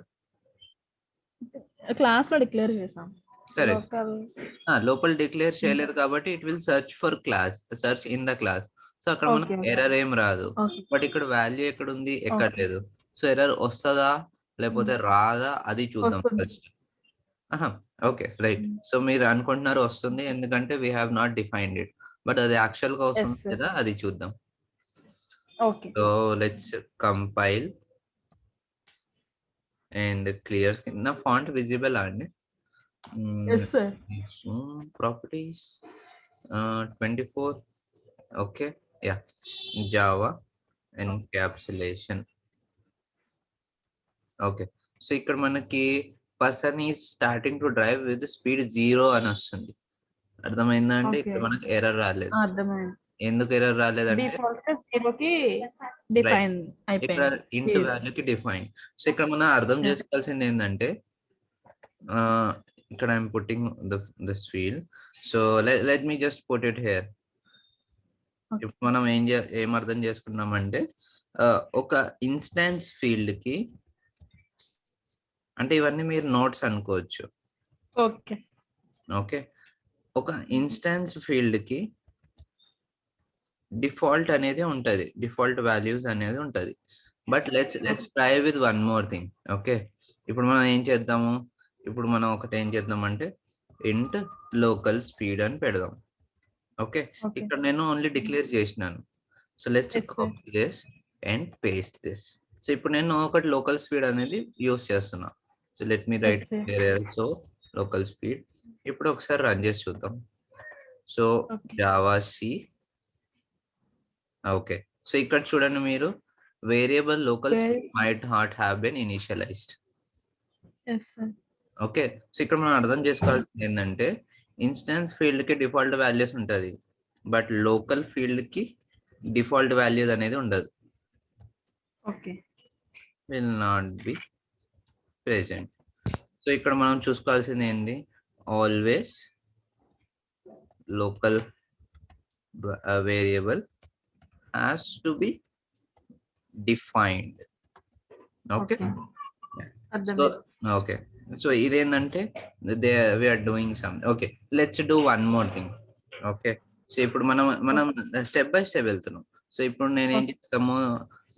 క్లాస్ లో డిక్లేర్ చేసాం. కరెక్ట్. లోపల డిక్లేర్ చేయలేదు కాబట్టి it will search for class, search in the class. So అక్కడ మనకు ఎర్రర్ ఏం రాదు. బట్ ఇక్కడ వాల్యూ ఎక్కడ ఉంది, ఎక్కడ లేదు. సో ఎర్రర్ వస్తుందా లేకపోతే రాదా అది చూద్దాం ఫస్ట్. Okay right. సో మీరు అనుకుంటున్నారు వస్తుంది, ఎందుకంటే we have not defined it. But అది యాక్చువల్ గా వస్తుంది కదా, అది చూద్దాం. Okay. So let's compile and clear screen. నా ఫాంట్ విజిబుల్ అండి? Yes sir. Properties 24. Okay, yeah, Java encapsulation. Okay, so ఇక్కడ మనకి person is starting to drive with speed 0 అని వస్తుంది. అర్థమైందా అంటే ఇక్కడ మనకి ఎర్రర్ రాలేదు. అర్థమైంది. ఎందుకు ఎర్రర్ రాలేదంటే డిఫాల్ట్ గా 0 కి డిఫైన్ అయిపోయింది, ఇక్కడ ఇంట్ వాల్యూ కి డిఫైన్. సో ఇక్కడ మనం అర్థం చేసుకోవాల్సింది ఏంటంటే, ఇక్కడ I'm putting this field, so let me just put it here. ఇప్పుడు మనం ఏం అర్థం చేసుకున్నామంటే, ఒక ఇన్స్టాన్స్ ఫీల్డ్ కి, అంటే ఇవన్నీ మీరు నోట్స్ అనుకోవచ్చు. ఓకే. ఓకే, ఒక ఇన్స్టాన్స్ ఫీల్డ్ కి డిఫాల్ట్ అనేది ఉంటది, డిఫాల్ట్ వాల్యూస్ అనేది ఉంటది. But let's try with one more thing. Okay, ఇప్పుడు మనం ఏం చేద్దాము, ఇప్పుడు మనం ఒకటి ఏం చేద్దామంటే ఇంట్ లోకల్ స్పీడ్ అని పెడదాం. ఓకే, ఇక్కడ నేను ఓన్లీ డిక్లేర్ చేసినాను. So let's copy this and paste this. So ఇప్పుడు నేను ఒకటి లోకల్ స్పీడ్ అనేది యూస్ చేస్తున్నా. So let me write so local speed. ఇప్పుడు ఒకసారి రన్ చేసి చూద్దాం. So Java C. Okay, so ఇక్కడ చూడండి మీరు, variable local speed might not have been initialized. Okay, so ఇక్కడ మనం అర్థం చేసుకోవాల్సింది ఏంటంటే, ఇన్స్టాన్స్ ఫీల్డ్ కి డిఫాల్ట్ వాల్యూస్ ఉంటది, బట్ లోకల్ ఫీల్డ్ కి డిఫాల్ట్ వాల్యూస్ అనేది ఉండదు. Okay, will not be present. So ఇక్కడ మనం చూసుకోవాల్సింది ఏంది, always local variable has to be defined. Okay, so okay, so ఇదేంటంటే we are doing something. Okay, let's do one more thing. Okay, so ఇప్పుడు మనం step by step వెళ్తున్నాం. So ఇప్పుడు నేను ఏం చేస్తాము,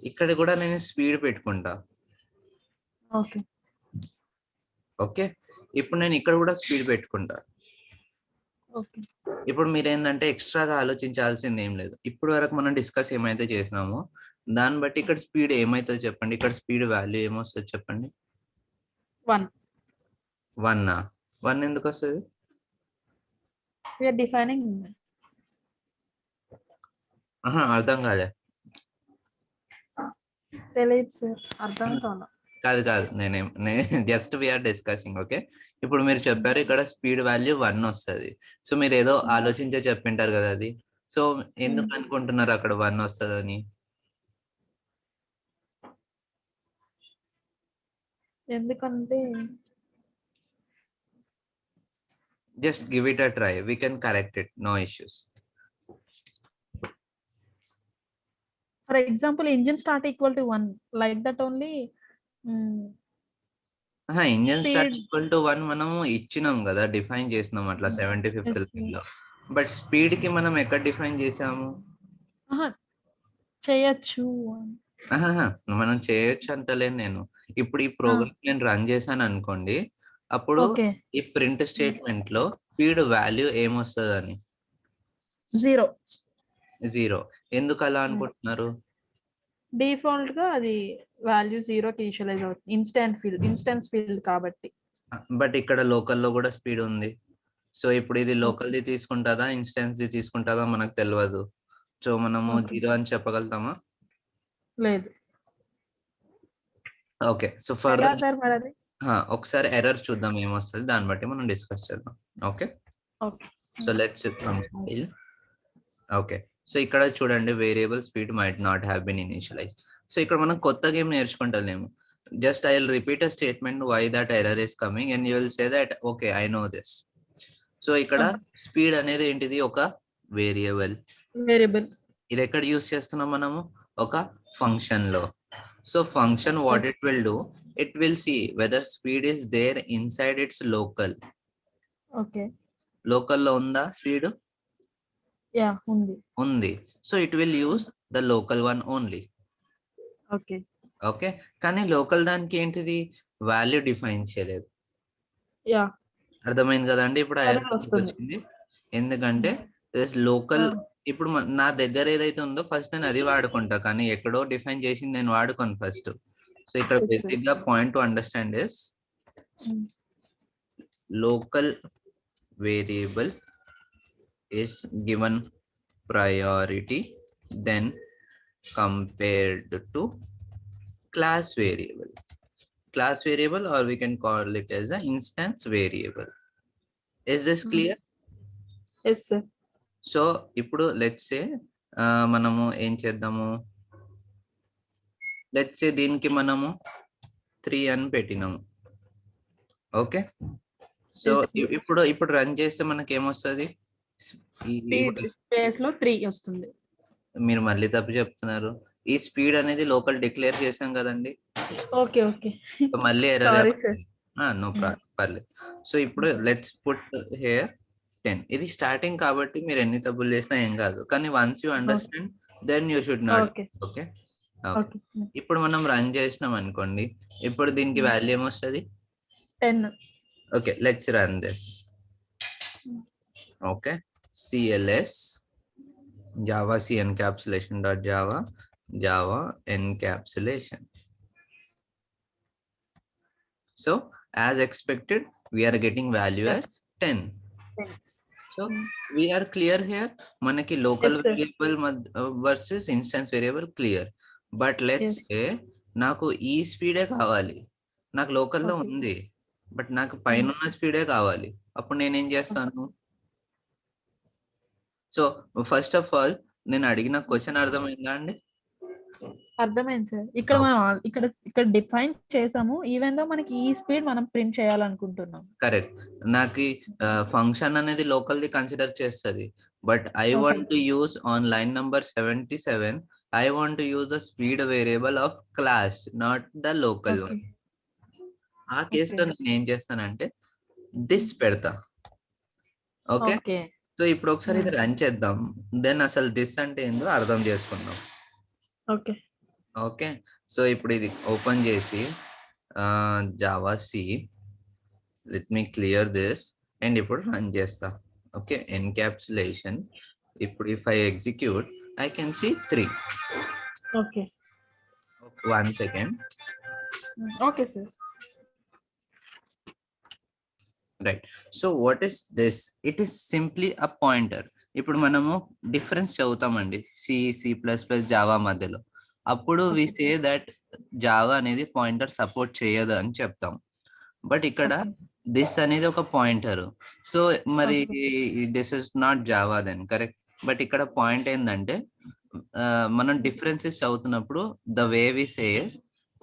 ఇక్కడ కూడా నేను స్పీడ్ పెట్టుకుంటా. ఓకే, ఇప్పుడు నేను ఇక్కడ కూడా స్పీడ్ పెట్టుకుంటా. ఓకే. ఇప్పుడు మీరేందంటే ఎక్స్ట్రాగా ఆలోచించాల్సింది ఏం లేదు. ఇప్పటి వరకు మనం డిస్కస్ ఏమైతే చేసినామో దాన్ని బట్టి ఇక్కడ స్పీడ్ ఏమైతది చెప్పండి? ఇక్కడ స్పీడ్ వాల్యూ ఏమొస్తది చెప్పండి? 1. 1 1 ఎందుకొస్తది? We are defining. అర్థం కాలే. తెలీదు సార్. అర్థం కాలా. కాదు. నేను just we are discussing. Okay. ఇప్పుడు మీరు చెప్పారు ఇక్కడ స్పీడ్ వాల్యూ 1 వస్తది. సో మీరేదో ఆలోచించే చెప్పింటారు కదా అది. సో ఎందుకు అనుకుంటున్నారు అక్కడ 1 వస్తదని? ఎందుకంటే just give it a try. We can correct it. No issues. For example engine start equal to 1 like that only. Engine start speed. Equal to 1 మనము ఇచ్చినాం కదా, డిఫైన్ చేసినాం అట్లా 75th లైన్‌లో. బట్ స్పీడ్ కి మనం ఎక్కడ డిఫైన్ చేసాము? చేయొచ్చు. మనం చేయొచ్చు అంటలేను నేను. ఇప్పుడు ఈ ప్రోగ్రామ్ నేను రన్ చేశాను అనుకోండి, అప్పుడు ఓకే. ఈ ప్రింట్ స్టేట్మెంట్ లో స్పీడ్ వాల్యూ ఏమొస్తదని? 0. 0. ఎందుకు అలా అనుకుంటున్నారు? డిఫాల్ట్ గా అది వాల్యూ 0కి ఇనిషియలైజ్ అవుతుంది. ఇన్స్టెన్స్ ఫీల్డ్ కాబట్టి. బట్ ఇక్కడ లోకల్లో కూడా స్పీడ్ ఉంది. సో ఇప్పుడు ఇది లోకల్ది తీసుకుంటుందా, ఇన్స్టెన్స్ ది తీసుకుంటుందా మనకు తెలియదు. సో మనము 0 అని చెప్పగలుగుతామా? లేదు. ఓకే. సో ఫర్దర్ సార్ మరి అది. ఒకసారి ఎర్రర్ చూద్దాం ఏమొస్తుంది, దాన్ని బట్టి మనం డిస్కస్ చేద్దాం. Okay. So let's compile. Okay. So ఇక్కడ చూడండి, variable speed might not have been initialize. So ఇక్కడ మనం కొత్త గేమ్ నేర్చుకుంటలేము. Just I will repeat a statement why that error is coming and you will say that okay I know this. So ఇక్కడ speed అనేది ఏంటిది? ఒక variable. ఇది ఎక్కడ యూస్ చేస్తున్నాం మనము? ఒక ఫంక్షన్ లో. So function what it will do, it will see whether speed is there inside its local. Okay. Local లో ఉందా స్పీడ్? ఉంది. So it will use the local one only. Okay. కానీ లోకల్ దానికి ఏంటిది? వాల్యూ డిఫైన్ చేయలేదు. అర్థమైంది కదండి? ఇప్పుడు వచ్చింది ఎందుకంటే లోకల్. ఇప్పుడు నా దగ్గర ఏదైతే ఉందో ఫస్ట్ నేను అది వాడుకుంటా, కానీ ఎక్కడో డిఫైన్ చేసింది నేను వాడుకోను ఫస్ట్. So ఇక్కడ బేసిక్ గా point to understand is local variable is given priority then compared to class variable or we can call it as an instance variable. Is this clear? Yes sir. So ఇప్పుడు let's say మనము ఏం చేద్దాము, let's say దీనికి మనము 3 అని పెట్టినాము. Okay. So ఇప్పుడు run చేస్తే మనకి ఏమొస్తుంది? స్పేస్ లో 3 వస్తుంది. మీరు మళ్ళీ తప్పు చెప్తున్నారు. ఈ స్పీడ్ అనేది లోకల్ డిక్లేర్ చేసాం కదండి. ఓకే. మళ్ళీ ఎర్రర్. నో ప్రాబ్లం, పర్లేదు. సో ఇప్పుడు లెట్స్ పుట్ హియర్ 10. ఇది స్టార్టింగ్ కాబట్టి మీరు ఎన్ని తప్పులు చేసినా ఏం కాదు, కానీ once you understand then you should not. Okay. ఇప్పుడు మనం రన్ చేసినాం అనుకోండి, ఇప్పుడు దీనికి వాల్యూ ఏమొస్తుంది? 10. Okay, let's run this. Okay. cls java c encapsulation dot java encapsulation. So as expected we are getting value as 10. So we are clear here. Manaki local variable versus instance variable clear. But let's say నాకు ఈ స్పీడే కావాలి, నాకు లోకల్లో ఉంది, but నాకు పైన ఉన్న స్పీడే కావాలి. అప్పుడు నేనేం చేస్తాను? సో ఫస్ట్ ఆఫ్ ఆల్ నేను అడిగిన క్వశ్చన్ అర్థమైందా అండి? అర్థమైంది సార్. ఇక్కడ మనం ఇక్కడ డిఫైన్ చేసాము, ఈవెన్ దో మనకి ఈ స్పీడ్ మనం ప్రింట్ చేయాలనుకుంటున్నాం. కరెక్ట్. నాకు ఫంక్షన్ అనేది లోకల్ ది కన్సిడర్ చేస్తుంది, but I want to use on line number 77 I want to use the speed variable of class, not the local one. ఆ కేసులో నేను ఏం చేస్తానంటే దిస్ పెడతా. ఓకే. సో ఇప్పుడు ఒకసారి ఇది రన్ చేద్దాం, దెన్ అసలు దిస్ అంటే ఏందో అర్థం చేసుకుందాం. ఓకే. సో ఇప్పుడు ఇది ఓపెన్ చేసి Java C, let me clear this and ఇప్పుడు రన్ చేస్తా. Okay, encapsulation. If I execute, I can see 3. Okay. 1 second. Okay, sir. Right. So what is this? It is simply a pointer. ఇప్పుడు మనము difference చదువుతామండి C++ Java మధ్యలో. అప్పుడు we say that Java అనేది pointer support చేయదు అని చెప్తాం. But ఇక్కడ this అనేది ఒక పాయింటర్. సో మరి this is not Java then, correct? But ఇక్కడ పాయింట్ ఏంటంటే మనం డిఫరెన్సెస్ చదువుతున్నప్పుడు the way we says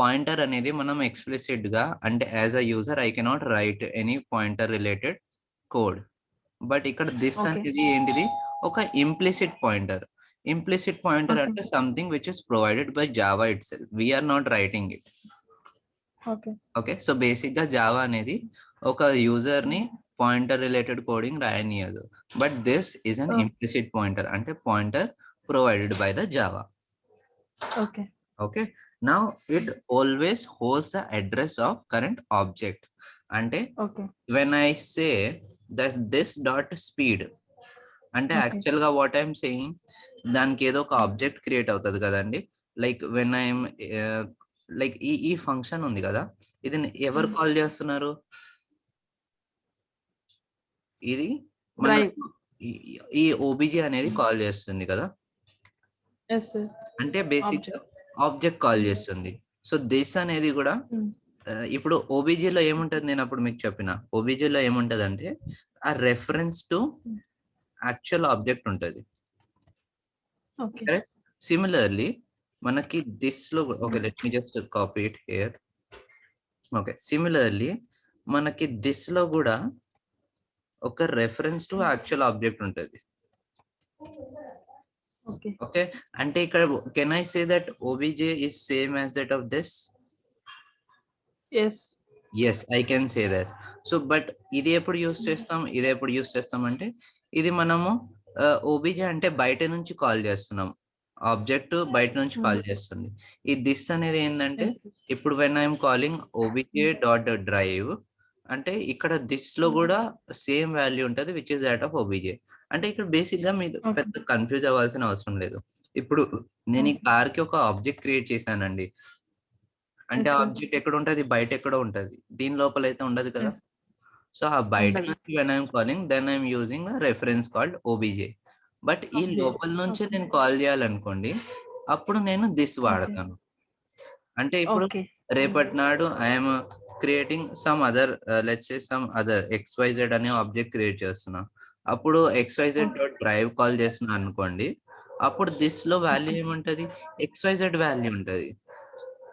pointer అనేది మనం ఎక్స్ప్లిసిట్ గా, అంటే as a user I cannot write any pointer related code. But ఇక్కడ దిస్ అనేది ఏంటిది? ఒక ఇంప్లిసిట్ పాయింటర్. ఇంప్లిసిట్ పాయింటర్ అంటే something which is provided by Java itself. We're not writing it. Okay, so basic గా Java అనేది ఒక user ని pointer related coding రాయనీయదు. But this is an implicit pointer, అంటే pointer provided by the Java. Okay. Now it always holds the address of current object. Ante when I say that this dot speed, ante actual ga what I am saying, daniki edo oka object create avutadi kadandi. Like when I am like ee function undi kada, idi evaru call chestunnaru? ఇది మన ఈ OBJ అనేది call చేస్తుంది కదా. అంటే basic object call చేస్తుంది. So this అనేది కూడా ఇప్పుడు OBJ లో ఏముంటది, నేను అప్పుడు మీకు చెప్పిన OBJ లో ఏముంటది అంటే ఆ రెఫరెన్స్ టు యాక్చువల్ ఆబ్జెక్ట్ ఉంటది. సిమిలర్లీ మనకి దిస్ లో, okay let me just copy it here. Okay, similarly మనకి దిస్ లో కూడా ఒక రెఫరెన్స్ టు యాక్చువల్ ఆబ్జెక్ట్ ఉంటది. ఓకే, అంటే ఇక్కడ can I say that OBJ is same as that of this? Yes, I can say that. So but ఇది ఎప్పుడు use చేస్తాం, ఇది ఎప్పుడు యూస్ చేస్తాం అంటే ఇది మనము OBJ అంటే బయట నుంచి కాల్ చేస్తున్నాం, ఆబ్జెక్ట్ బయట నుంచి కాల్ చేస్తుంది. ఈ దిస్ అనేది ఏంటంటే ఇప్పుడు వెన్ ఐఎమ్ కాలింగ్ obj.drive అంటే ఇక్కడ దిస్ లో కూడా సేమ్ వాల్యూ ఉంటది which is that of OBJ. అంటే ఇక్కడ బేసిక్ గా మీరు పెద్ద కన్ఫ్యూజ్ అవ్వాల్సిన అవసరం లేదు. ఇప్పుడు నేను ఈ కార్ కి ఒక ఆబ్జెక్ట్ క్రియేట్ చేశానండి, అంటే ఆబ్జెక్ట్ ఎక్కడ ఉంటది, బయట ఎక్కడ ఉంటది, దీని లోపల అయితే ఉండదు కదా. సో ఆ బయట నుంచి when I'm calling then I'm using reference called OBJ. But ఈ లోపల నుంచి నేను కాల్ చేయాలనుకోండి, అప్పుడు నేను దిస్ వాడతాను. అంటే ఇప్పుడు రేపటి నాడు I'm creating some other let's say some other XYZ అనే ఆబ్జెక్ట్ క్రియేట్ చేస్తున్నా, అప్పుడు XYZ.drive కాల్ చేస్తున్నా అనుకోండి, అప్పుడు దిస్ లో వాల్యూ ఏముంటది, XYZ వాల్యూ ఉంటది.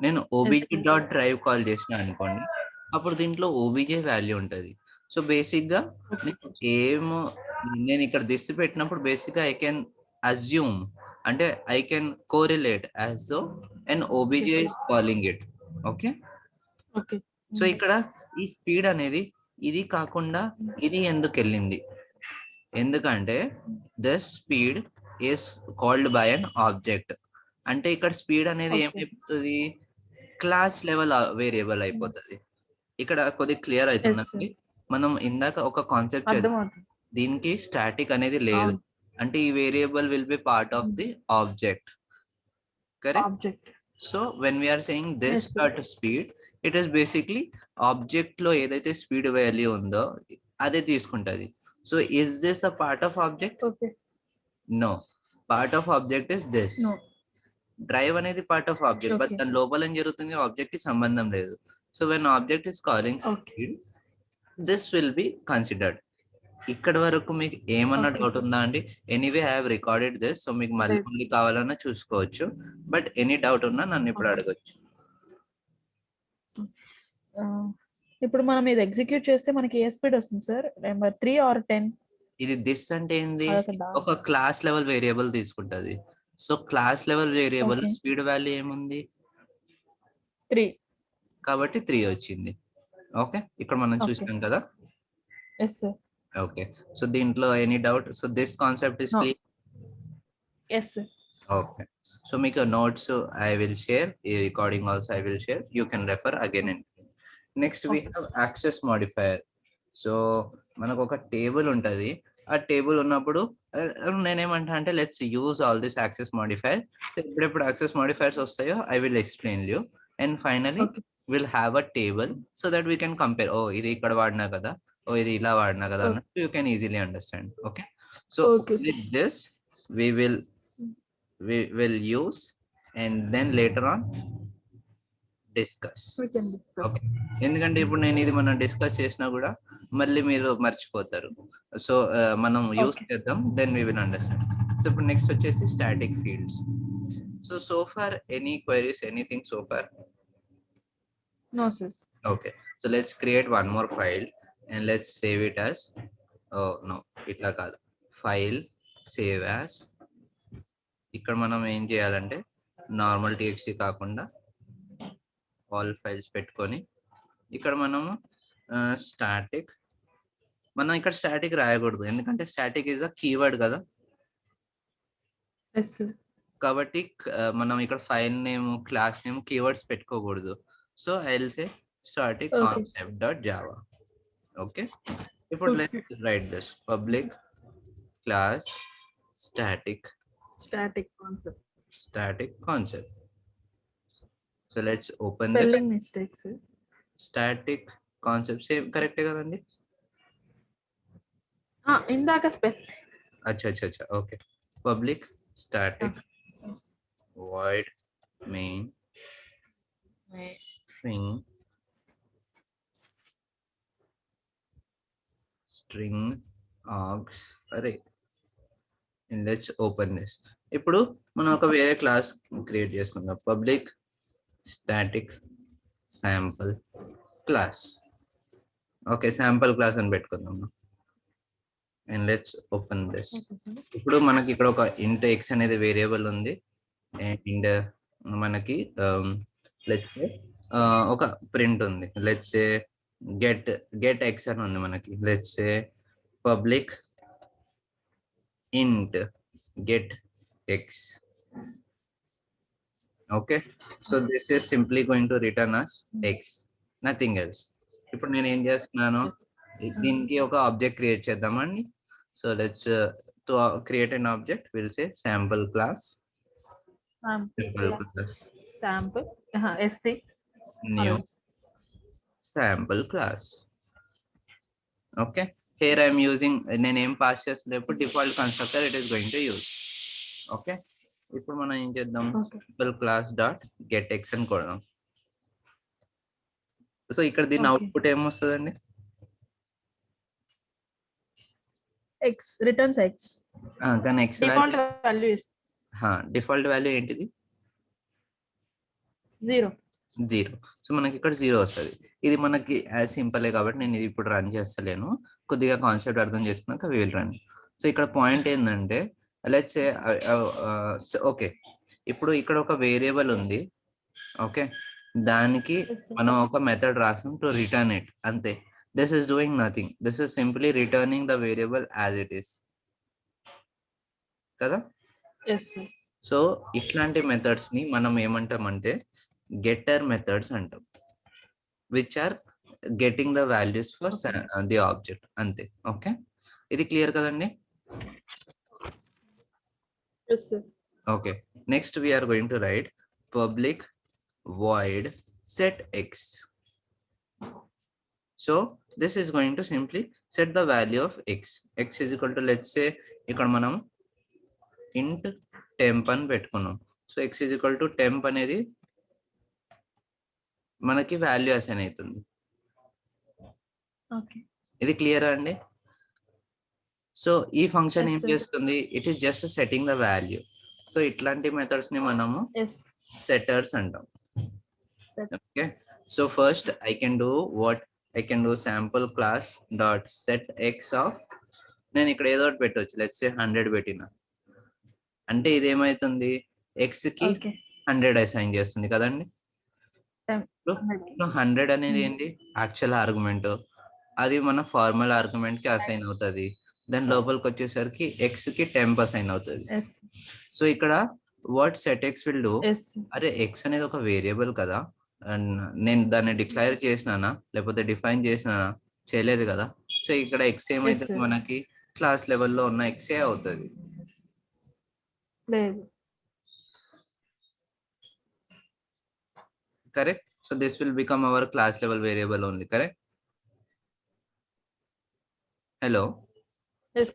నేను obj.drive కాల్ చేసిన అనుకోండి, అప్పుడు దీంట్లో OBJ వాల్యూ ఉంటది. సో బేసిక్ గా నేను ఇక్కడ దిస్ పెట్టినప్పుడు బేసిక్ గా ఐ కెన్ అజ్యూమ్, అంటే I can correlate as though and OBJ is calling it. Okay, so ఇక్కడ ఈ స్పీడ్ అనేది ఇది కాకుండా ఇది ఎందుకు వెళ్ళింది, ఎందుకంటే this speed is called by an object. అంటే ఇక్కడ స్పీడ్ అనేది ఏమైపోతుంది, క్లాస్ లెవెల్ వేరియబుల్ అయిపోతుంది. ఇక్కడ కొద్దిగా క్లియర్ అవుతుందండి. మనం ఇందాక ఒక కాన్సెప్ట్, దీనికి స్టాటిక్ అనేది లేదు, అంటే ఈ variable will be part of the object, correct? So when we're saying this dot speed, it is basically object లో ఏదైతే స్పీడ్ వాల్యూ ఉందో అదే తీసుకుంటది. So is this a part of object? No, part of object is this. Drive అనేది part of object, but దాని లోపల ఏం జరుగుతుంది ఆబ్జెక్ట్ కి సంబంధం లేదు. So when object is calling speed, this will be considered. ఇక్కడ వరకు మీకు ఏమన్నా డౌట్ ఉందా అండి? Anyway I have recorded this, so మీకు మళ్ళీ కావాలన్నా చూసుకోవచ్చు. బట్ ఎనీ డౌట్ ఉన్నా నన్ను ఇప్పుడు అడగచ్చు. ఇప్పుడు మనం ఇది ఎగ్జిక్యూట్ చేస్తే మనకి ఏ స్పీడ్ వస్తుంది సార్, నెంబర్ 3 or 10? ఇది దిస్ అంటే ఏంది, ఒక క్లాస్ లెవెల్ వేరియబుల్ తీసుకుంటది. So class level variable speed value ఏముంది, 3, కాబట్టి 3 వచ్చింది. ఓకే, ఇక్కడ మనం చూసాం కదా. yes sir. ఓకే, సో దీంట్లో any doubt? So this concept is clear? yes sir. Okay, so మీకు నోట్స్ ఐ విల్ షేర్, ఈ recording also I will share, you can refer again and next we have access modifier. So మనకు ఒక table ఉంటది, ఆ table ఉన్నప్పుడు నేనేమంటా అంటే let's use all this access modifier. So ఎప్పుడెప్పుడు access modifiers వస్తాయో I will explain you. And finally okay. Will have a table so that we can compare. Oh ఇది ఇక్కడ వాడినా కదా, ఓ ఇది ఇలా వాడినా కదా అన్నట్టు you can easily understand. Okay, so okay. With this we will use and then later on discuss. We can discuss. Okay, ఎందుకంటే ఇప్పుడు నేను ఇది మనం డిస్కస్ చేసినా కూడా మళ్ళీ మీరు మర్చిపోతారు. సో మనం యూస్ Okay. చేద్దాం, then we will understand. So ఇప్పుడు నెక్స్ట్ వచ్చేసి static fields. So far any queries, anything so far? No, sir. Okay, so let's create one more file and let's save it as, oh no, ఇట్లా కాదు, file save as. ఇక్కడ మనం ఏం చేయాలంటే normal txt కాకుండా all files పెట్టుకొని ఇక్కడ మనము స్టాటిక్, మనం ఇక్కడ స్టాటిక్ రాయకూడదు ఎందుకంటే స్టాటిక్ ఈజ్ అ కీవర్డ్ కదా. Yes, sir. కాబట్టి మనం ఇక్కడ file name, class name, keywords పెట్టుకోకూడదు. So I will say static concept dot Java. Okay, ఇప్పుడు let's write this public class static concept. So let's open this. Spelling mistakes, sir. Static concept same correct కదండి? ఇందాక spell. అచ్చా okay. Public static void main string args array. And let's open this. ఇప్పుడు మనం ఒక వేరే class create చేసుకుందాం, public static sample class. Okay, sample class అని పెట్టుకుందాం. And let's open this. ఇప్పుడు మనకి ఇక్కడ ఒక ఇంట్ ఎక్స్ అనేది వేరియబుల్ ఉంది అండ్ మనకి లెట్స్ ఒక ప్రింట్ ఉంది. లెట్స్ గెట్ ఎక్స్ అని ఉంది మనకి. Let's public int get x. Okay, so this is simply going to return us x, nothing else. ఇప్పుడు నేను ఏం చేస్తున్నాను, దీనికి ఒక ఆబ్జెక్ట్ క్రియేట్ చేద్దామండి. So let's to create an object, we'll say sample class new sample class. Okay, here I am using నేను ఏం pass చేస్తలేప్పుడు default constructor it is going to use. Okay, ఇప్పుడు మనం ఏం చేద్దాం, simple class dot get X అని కొడదాం. So ఇక్కడ దీని అవుట్పుట్ ఏమొస్తుందండి? X returns X. కానీ ఎక్స్ డిఫాల్ట్ వాల్యూ ఏంటిది? 0. సో మనకి ఇక్కడ 0 వస్తుంది. ఇది మనకి యాజ్ సింపుల్ కాబట్టి నేను ఇది ఇప్పుడు రన్ చేస్తలేను, కొద్దిగా కాన్సెప్ట్ అర్థం చేసుకున్నాక వి విల్ రన్. సో ఇక్కడ పాయింట్ ఏంటంటే లెట్స్ సే ఓకే, ఇప్పుడు ఇక్కడ ఒక వేరియబుల్ ఉంది. ఓకే, దానికి మనం ఒక మెథడ్ రాసాం టు రిటర్న్ ఇట్, అంతే. This is doing nothing, this is simply returning the variable as it is కదా. సో ఇట్లాంటి మెథడ్స్ ని మనం ఏమంటామంటే getter methods అంటాం, which are getting the values for the object, అంతే. ఓకే, ఇది క్లియర్ కదండి? Okay, next we are going to write public void set x. So this is going to simply set the value of x. X is equal to, let's say ఇక్కడ మనం int temp అని పెట్టుకున్నాం. So x is equal to temp అనేది మనకి value assign అవుతుంది. ఇది clear అండి? So ఈ ఫంక్షన్ ఏం చేస్తుంది, it is just setting the value. So ఇట్లాంటి మెథడ్స్ ని మనము సెటర్స్ అంటాం. Okay, so first I can do sample class dot set X of, నేను ఇక్కడ ఏదో ఒకటి పెట్టవచ్చు, లెట్స్ సే 100 పెట్టిన అంటే ఇది ఏమైతుంది, ఎక్స్ కి 100 అసైన్ చేస్తుంది కదండి. 100 అనేది ఏంటి, యాక్చువల్ ఆర్గ్యుమెంట్, అది మన ఫార్మల్ ఆర్గ్యుమెంట్ కి అసైన్ అవుతుంది. దాని లోపలికి వచ్చేసరికి ఎక్స్ కి టెంప్ అసైన్ అవుతుంది. సో ఇక్కడ what set X will do, అరే ఎక్స్ అనేది ఒక వేరియబుల్ కదా, అండ్ నేను దాన్ని డిక్లేర్ చేసినానా లేకపోతే డిఫైన్ చేసినానా, చేయలేదు కదా. సో ఇక్కడ ఎక్స్ ఏమైతుంది మనకి క్లాస్ లెవెల్లో ఉన్న ఎక్సే అవుతుంది. లేదు. Correct? So this will become our class level variable only, correct? Hello? Yes.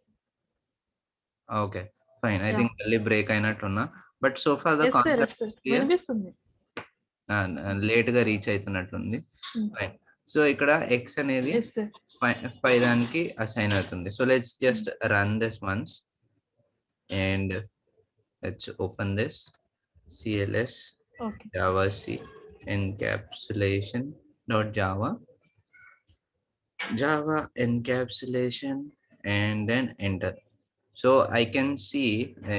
Okay, fine. I Yeah. think only break అయినట్టున్నా. But so far the Yes sir, yes concept sir. clear. వినిపిస్తుంది. Late గా reach అవుతున్నట్లుంది. Fine. So ఇక్కడ x అనేది Yes sir. పై దానికి assign అవుతుంది. So let's just run this once and let's open this cls Okay. java c encapsulation dot java encapsulation and then enter. So I can see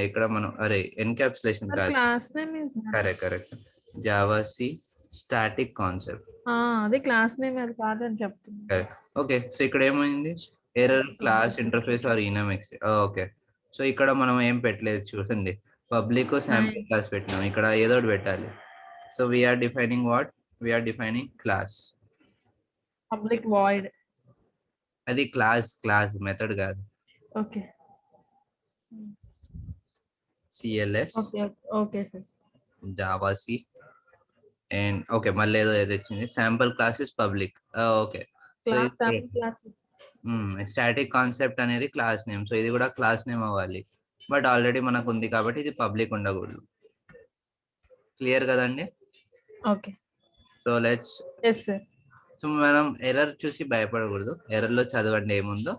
ఇక్కడ మనం అరే encapsulation Sir, కాదు, class name is correct java c static concept. అదే class name అది కాదని చెప్తున్నా. Correct. Okay, so ఇక్కడ ఏమైంది, ఎర్రర్ క్లాస్ ఇంటర్ఫేస్ ఆర్ ఇనమెక్స్. ఓకే, సో ఇక్కడ మనం ఏం పెట్టలేదు చూడండి, పబ్లిక్ శాంపిల్ క్లాస్ పెట్టినాం, ఇక్కడ ఏదో ఒకటి పెట్టాలి. So we're defining what, we're defining class. Public void. అది క్లాస్ మెథడ్ కాదు. Okay. CLS okay okay sir. Java C and okay మళ్ళీ ఏదో వచ్చింది, sample class is public. Okay, so static concept అనేది క్లాస్ నేమ్, సో ఇది కూడా class name అవ్వాలి, but already మనకు ఉంది కాబట్టి ఇది పబ్లిక్ ఉండకూడదు. క్లియర్ కదండి? ఓకే. సో లెట్స్, సో మనం ఎర్రర్ చూసి భయపడకూడదు, ఎర్రర్ లో చదవండి ఏముందో,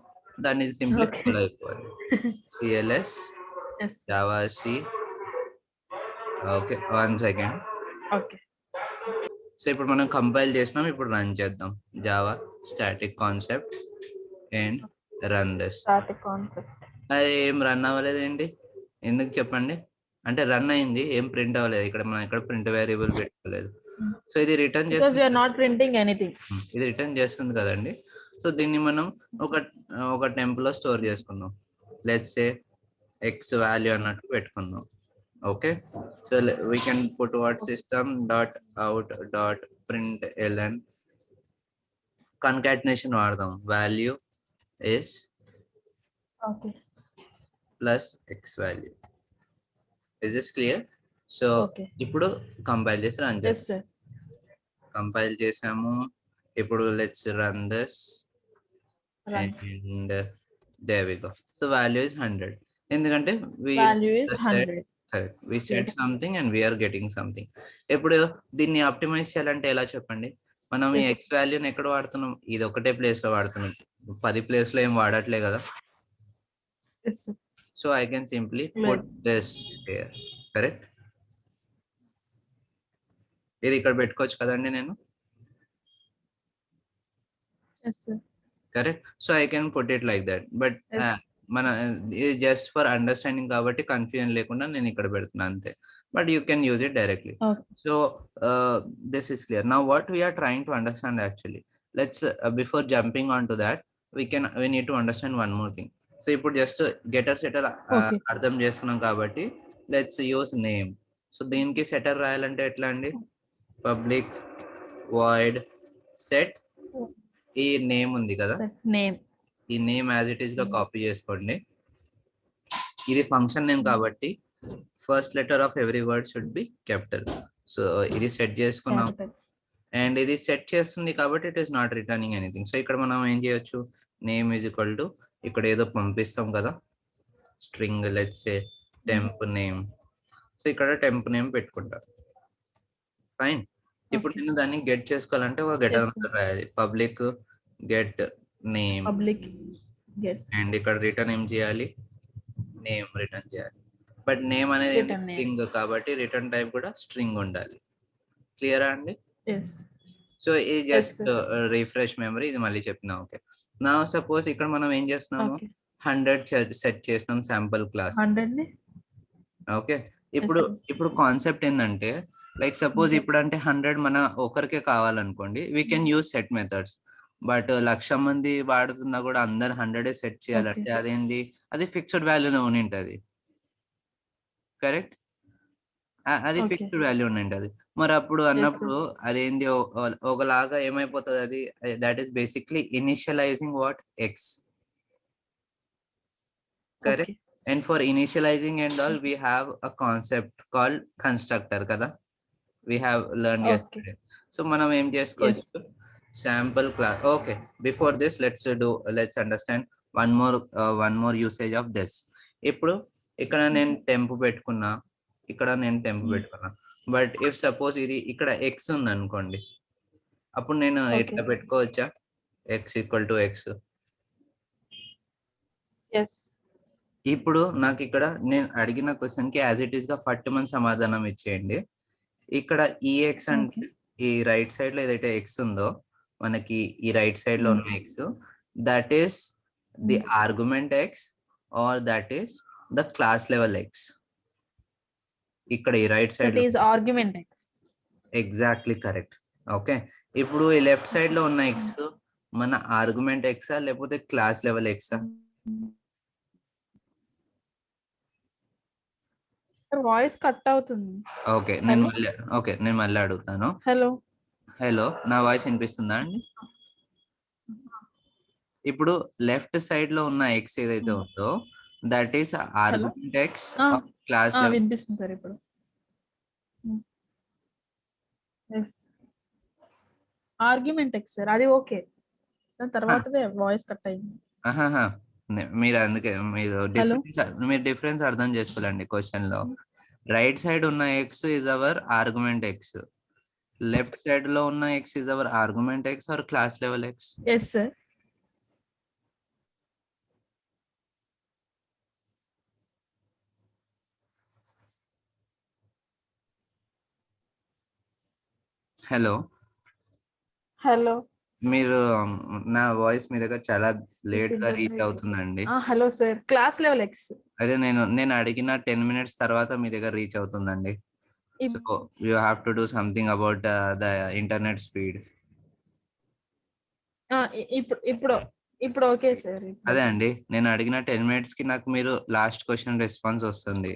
దాన్ని సింప్లీ ఫాలో అయిపోవాలి. CLS Java C. Okay, 1 second. Okay, so ఇప్పుడు మనం కంపైల్ చేసినాం, ఇప్పుడు రన్ చేద్దాం. Java static concept and run this. అది ఏం రన్ అవ్వలేదు ఏంటి, ఎందుకు చెప్పండి? అంటే రన్ అయింది, ఏం ప్రింట్ అవ్వలేదు. ఇక్కడ మనం ఇక్కడ ప్రింట్ వేరియబుల్ పెట్టుకోలేదు. సో ఇది రిటర్న్ చేస్తుంది, ఇది రిటర్న్ చేస్తుంది కదండి. సో దీన్ని మనం ఒక టెంప్ లో స్టోర్ చేసుకుందాం. లెట్స్ సే ఎక్స్ వాల్యూ అన్నట్టు పెట్టుకుందాం. Okay, so we can put what system dot out dot println concatenation వాడదాం, value is plus x value. Is this clear? So ఇప్పుడు కంపైల్ చేసి రన్ చేస్తాం. కంపైల్ చేసాము, ఇప్పుడు let's run this and there we go. So value is 100 ఎందుకంటే value is 100. Correct. We said something and we are getting something. ఇప్పుడు దీన్ని optimise చేయాలంటే ఎలా చెప్పండి? మనం ఈ ఎక్స్ వాల్యూని ఎక్కడ వాడుతున్నాం? ఇది ఒకటే ప్లేస్ లో వాడుతున్నాం, 10 ప్లేస్ లో ఏం వాడట్లే కదా. So I can simply put this here. Correct, ఇది ఇక్కడ పెట్టుకోవచ్చు కదండి నేను. Correct, so I can put it like that, but మన ఇది జస్ట్ ఫర్ అండర్స్టాండింగ్ కాబట్టి కన్ఫ్యూజన్ లేకుండా నేను ఇక్కడ పెడుతున్నా అంతే, but you can use it directly. So this is clear. Now what we're trying to understand actually, let's before jumping on to that we need to understand one more thing. So ఇప్పుడు just getter setter అర్థం చేసుకున్నాం కాబట్టి let's use name. So దీనికి setter రాయాలంటే ఎట్లా అండి, public void set ఈ name ఉంది కదా, ఈ నేమ్ యాజ్ ఇట్ ఈస్ గా కాపీ చేసుకోండి. ఇది ఫంక్షన్ నేమ్ కాబట్టి first letter of every word should be capital. So ఇది సెట్ చేసుకున్నాం అండ్ ఇది సెట్ చేస్తుంది కాబట్టి it is not returning anything. So ఇక్కడ మనం ఏం చేయొచ్చు, నేమ్ ఈజ్ ఈక్వల్ టు ఇక్కడ ఏదో పంపిస్తాం కదా string, let's say temp name. So ఇక్కడ టెంప్ నేమ్ పెట్టుకుంటా. ఫైన్, ఇప్పుడు నేను దాన్ని గెట్ చేసుకోవాలంటే ఒక గెటర్ రాయాలి, పబ్లిక్ గెట్ నేమ్ అండ్ ఇక్కడ రిటర్న్ ఏం చేయాలి, నేమ్ రిటర్న్ చేయాలి. బట్ నేమ్ అనేది స్ట్రింగ్ కాబట్టి రిటర్న్ టైప్ కూడా స్ట్రింగ్ ఉండాలి. క్లియరా అండి? సో ఇది జస్ట్ రిఫ్రెష్ మెమరీ, ఇది మళ్ళీ చెప్పినా. ఓకే, నా సపోజ్ ఇక్కడ మనం ఏం చేస్తున్నాము, 100 సెట్ చేసినాం శాంపుల్ క్లాస్. ఓకే, ఇప్పుడు కాన్సెప్ట్ ఏంటంటే లైక్ సపోజ్ ఇప్పుడు అంటే 100 మన ఒకరికే కావాలనుకోండి, we can use set methods. But 1,00,000 మంది వాడుతున్నా కూడా అందరు 100 సెట్ చేయాలంటే అదేంది, అది ఫిక్స్డ్ వాల్యూనే ఉండింటది. కరెక్ట్, అది ఫిక్స్డ్ వాల్యూ ఉండింటది. మరి అప్పుడు అన్నప్పుడు అదేంది ఒకలాగా ఏమైపోతుంది, అది that is basically initialising what X. correct? Okay. And for initializing and all, we have a concept called constructor kada, we have learned Okay. yesterday. So మనం ఏం చేసుకోవచ్చు, sample class. Okay, before this let's understand one more usage of this. ఇప్పుడు ఇక్కడ నేను temp పెట్టుకున్నా, ఇక్కడ నేను temp పెట్టుకున్నా, బట్ ఇఫ్ సపోజ్ ఇది ఇక్కడ ఎక్స్ ఉంది అనుకోండి, అప్పుడు నేను ఎట్లా పెట్టుకోవచ్చా, ఎక్స్ ఈక్వల్ టు ఎక్స్. ఇప్పుడు నాకు ఇక్కడ నేను అడిగిన క్వశ్చన్ కి యాజ్ ఇట్ ఈస్ గా పట్టుమని సమాధానం ఇచ్చేయండి. ఇక్కడ ఈ ఎక్స్ అంటే ఈ రైట్ సైడ్ లో ఏదైతే ఎక్స్ ఉందో, మనకి ఈ రైట్ సైడ్ లో ఉన్న x, that is the argument x or that is the class level x. ఇక్కడ ఈ right side argument x. Exactly correct. Okay, ఇప్పుడు ఈ లెఫ్ట్ సైడ్ లో ఉన్న ఎక్స్ మన ఆర్గ్యుమెంట్ ఎక్సా లేకపోతే క్లాస్ లెవెల్ ఎక్సా? వాయిస్ కట్ అవుతుంది. ఓకే, నేను మళ్ళీ అడుగుతాను. హలో, నా వాయిస్ వినిపిస్తుందా అండి? ఇప్పుడు లెఫ్ట్ సైడ్ లో ఉన్న ఎక్స్ ఏదైతే ఉందో, that is argument X class level. వినిపిస్తుంది సార్ ఇప్పుడు. ఆర్గ్యుమెంట్ ఎక్స్ సార్, అది ఓకే. దాని తర్వాత వాయిస్ కట్ అయింది. మీరు అందుకే మీరు డిఫరెన్స్ అర్థం చేసుకోవాలండి క్వశ్చన్ లో. రైట్ సైడ్ ఉన్న x is our argument x, left side లో ఉన్న x is our argument x or class level x? Yes sir. Hello, మీరు నా వాయిస్ మీ దగ్గర చాలా లేట్ గా రీచ్ అవుతుందండి. Hello sir, class level X. అదే నేను అడిగిన 10 minutes తర్వాత మీ దగ్గర రీచ్ అవుతుందండి. So you have to do something about the internet speed. ఇప్పుడు ఓకే సార్. అదే అండి, నేను అడిగిన 10 minutes కి నాకు మీరు లాస్ట్ క్వశ్చన్ రెస్పాన్స్ వస్తుంది.